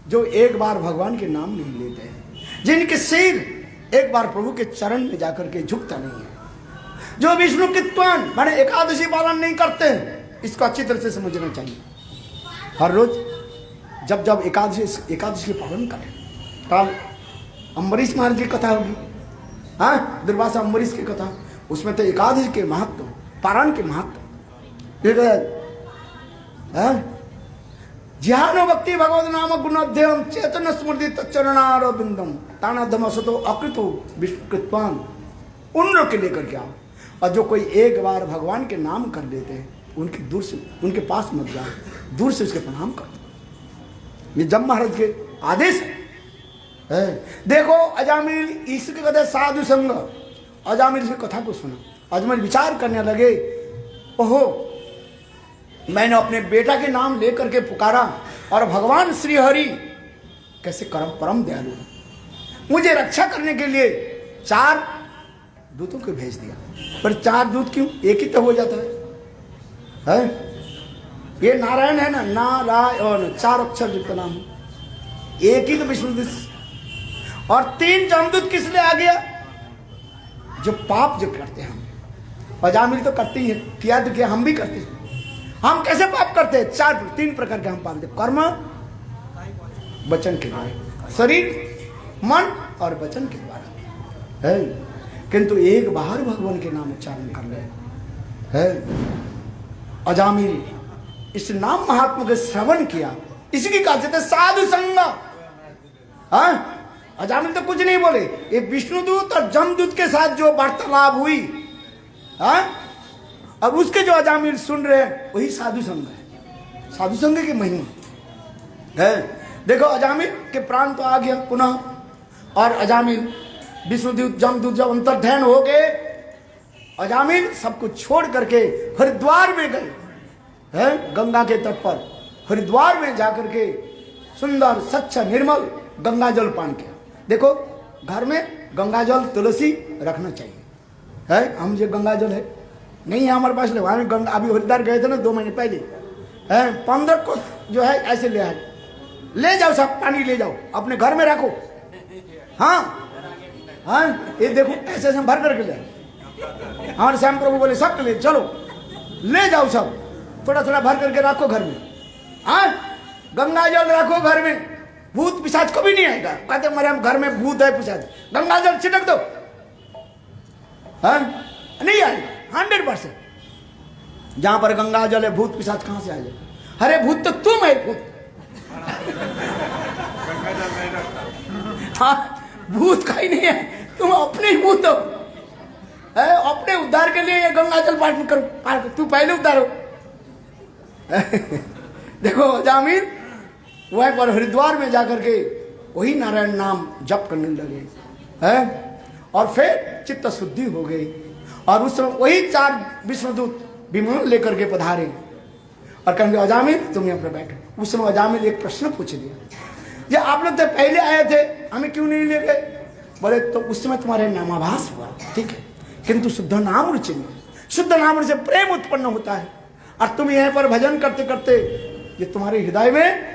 जो एक बार भगवान के नाम नहीं लेते हैं, जिनके सिर एक बार प्रभु के चरण में जाकर के झुकता नहीं है, जो विष्णु कृत्वान माने एकादशी पालन नहीं करते हैं, इसको अच्छी तरह से समझना चाहिए। हर रोज जब जब एकादशी के पालन करें, कल अम्बरीश महाराज की कथा होगी, हाँ, दुर्वासा अम्बरीश की कथा, उसमें तो एकादशी के महत्व, पारण के महत्व, ज्ञानो भक्ति भगवत नाम गुणोद्यम चेतन स्मृति तच्चरणारविंदम तानाधम असतो अकृतो विष्णु कृत्वान। उन लोग के लेकर के आओ, और जो कोई एक बार भगवान के नाम कर लेते हैं, उनके दूर से, उनके पास मत जाओ, दूर से उसके प्रणाम कर दो। ये जम महाराज के आदेश है। देखो अजामिल इसके कहते साधु संग, अजामिल की कथा को सुना, अजमेर विचार करने लगे, ओहो मैंने अपने बेटा के नाम लेकर के पुकारा, और भगवान श्री हरि कैसे परम दयालु, मुझे रक्षा करने के लिए 4 दूतों को भेज दिया। पर 4 दूत क्यों, एक ही तो हो जाता है? ये नारायण है ना, नारायण 4 अक्षर युक्त नाम, एक ही तो विष्णुदूत, और 3 जमदूत किस लिए आ गया? जो पाप जो करते हैं हम, अजामिल तो करते ही है, किया तो किया, हम भी करते हैं। हम कैसे पाप करते हैं? 3 प्रकार के हम पाप करते, कर्म वचन के द्वारा, शरीर मन और वचन के द्वारा, है? किंतु एक बार भगवान के नाम उच्चारण कर ले, है? अजामिल इस नाम महात्मा के श्रवण किया, इसी की कहते थे साधु संग, हाँ? अजामिल तो कुछ नहीं बोले, ये विष्णुदूत और जमदूत के साथ जो वार्तालाप हुई, हाँ? अब उसके जो अजामिल सुन रहे हैं, वही साधु संग है, साधु संग की महिमा है। देखो अजामिल के प्राण तो आ गया पुनः, और अजामिल विष्णुदूत जमदूत जब अंतर्ध्यान हो गए, अजामिल सब कुछ छोड़ करके हरिद्वार में गए, है? गंगा के तट पर हरिद्वार में जाकर के सुंदर सच्चा निर्मल गंगा जल पान किया। देखो घर में गंगा जल तुलसी रखना चाहिए, है? हम जो गंगा जल है नहीं है हमारे पास, ले गंगा, अभी हरिद्वार गए थे ना 2 महीने पहले, है? 15 को जो है ऐसे ले आए, ले जाओ सब पानी ले जाओ, अपने घर में रखो, हाँ हाँ, ये देखो ऐसे ऐसे भर करके ले, हमारे श्याम प्रभु बोले सबके लिए चलो ले जाओ सब, थोड़ा थोड़ा भर करके रखो घर में। हाँ, गंगा जल रखो घर में, भूत पिशाच को भी नहीं आएगा। कहते हमारे हम घर में भूत है पिशाच, गंगा जल छिटक दो, हाँ नहीं आएगा 100%। जहां पर गंगा जल है भूत पिशाच कहां से आ जाए? अरे भूत तो तुम है भूत। हाँ, भूत का ही नहीं है, तुम अपने ही भूत हो। अपने उद्धार के लिए ये गंगा जल पाठ करो, तू पहले उद्धार हो। देखो अजामिल वह पर हरिद्वार में जाकर के वही नारायण नाम जप करने लगे हैं, और फिर चित्त शुद्धि हो गई। और उस समय वही 4 विष्णुदूत विमान लेकर के पधारे और कहेंगे अजामिल तुम यहाँ पर बैठो। उस समय अजामिल एक प्रश्न पूछ लिया, ये आप लोग तो पहले आए थे, हमें क्यों नहीं ले गए? बोले तो उस समय तुम्हारे नामाभास हुआ, ठीक है, किंतु शुद्ध नाम रुचि नहीं, शुद्ध नाम से प्रेम उत्पन्न होता है। और तुम यहाँ पर भजन करते करते ये तुम्हारे हृदय में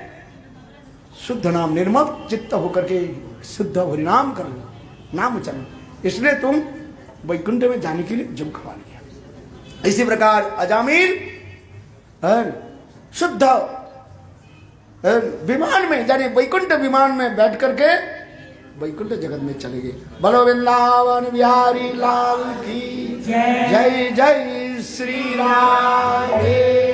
शुद्ध नाम निर्मल चित्त होकर के शुद्ध हरिनाम कर लो, नाम उच्चारण, इसलिए तुम वैकुंठ में जाने के लिए जुग खवा लिया। इसी प्रकार अजामिल शुद्ध विमान में यानी वैकुंठ विमान में बैठ करके वैकुंठ जगत में चले गए। बोलो वृंदावन बिहारी लाल की जय। जय श्री राधे।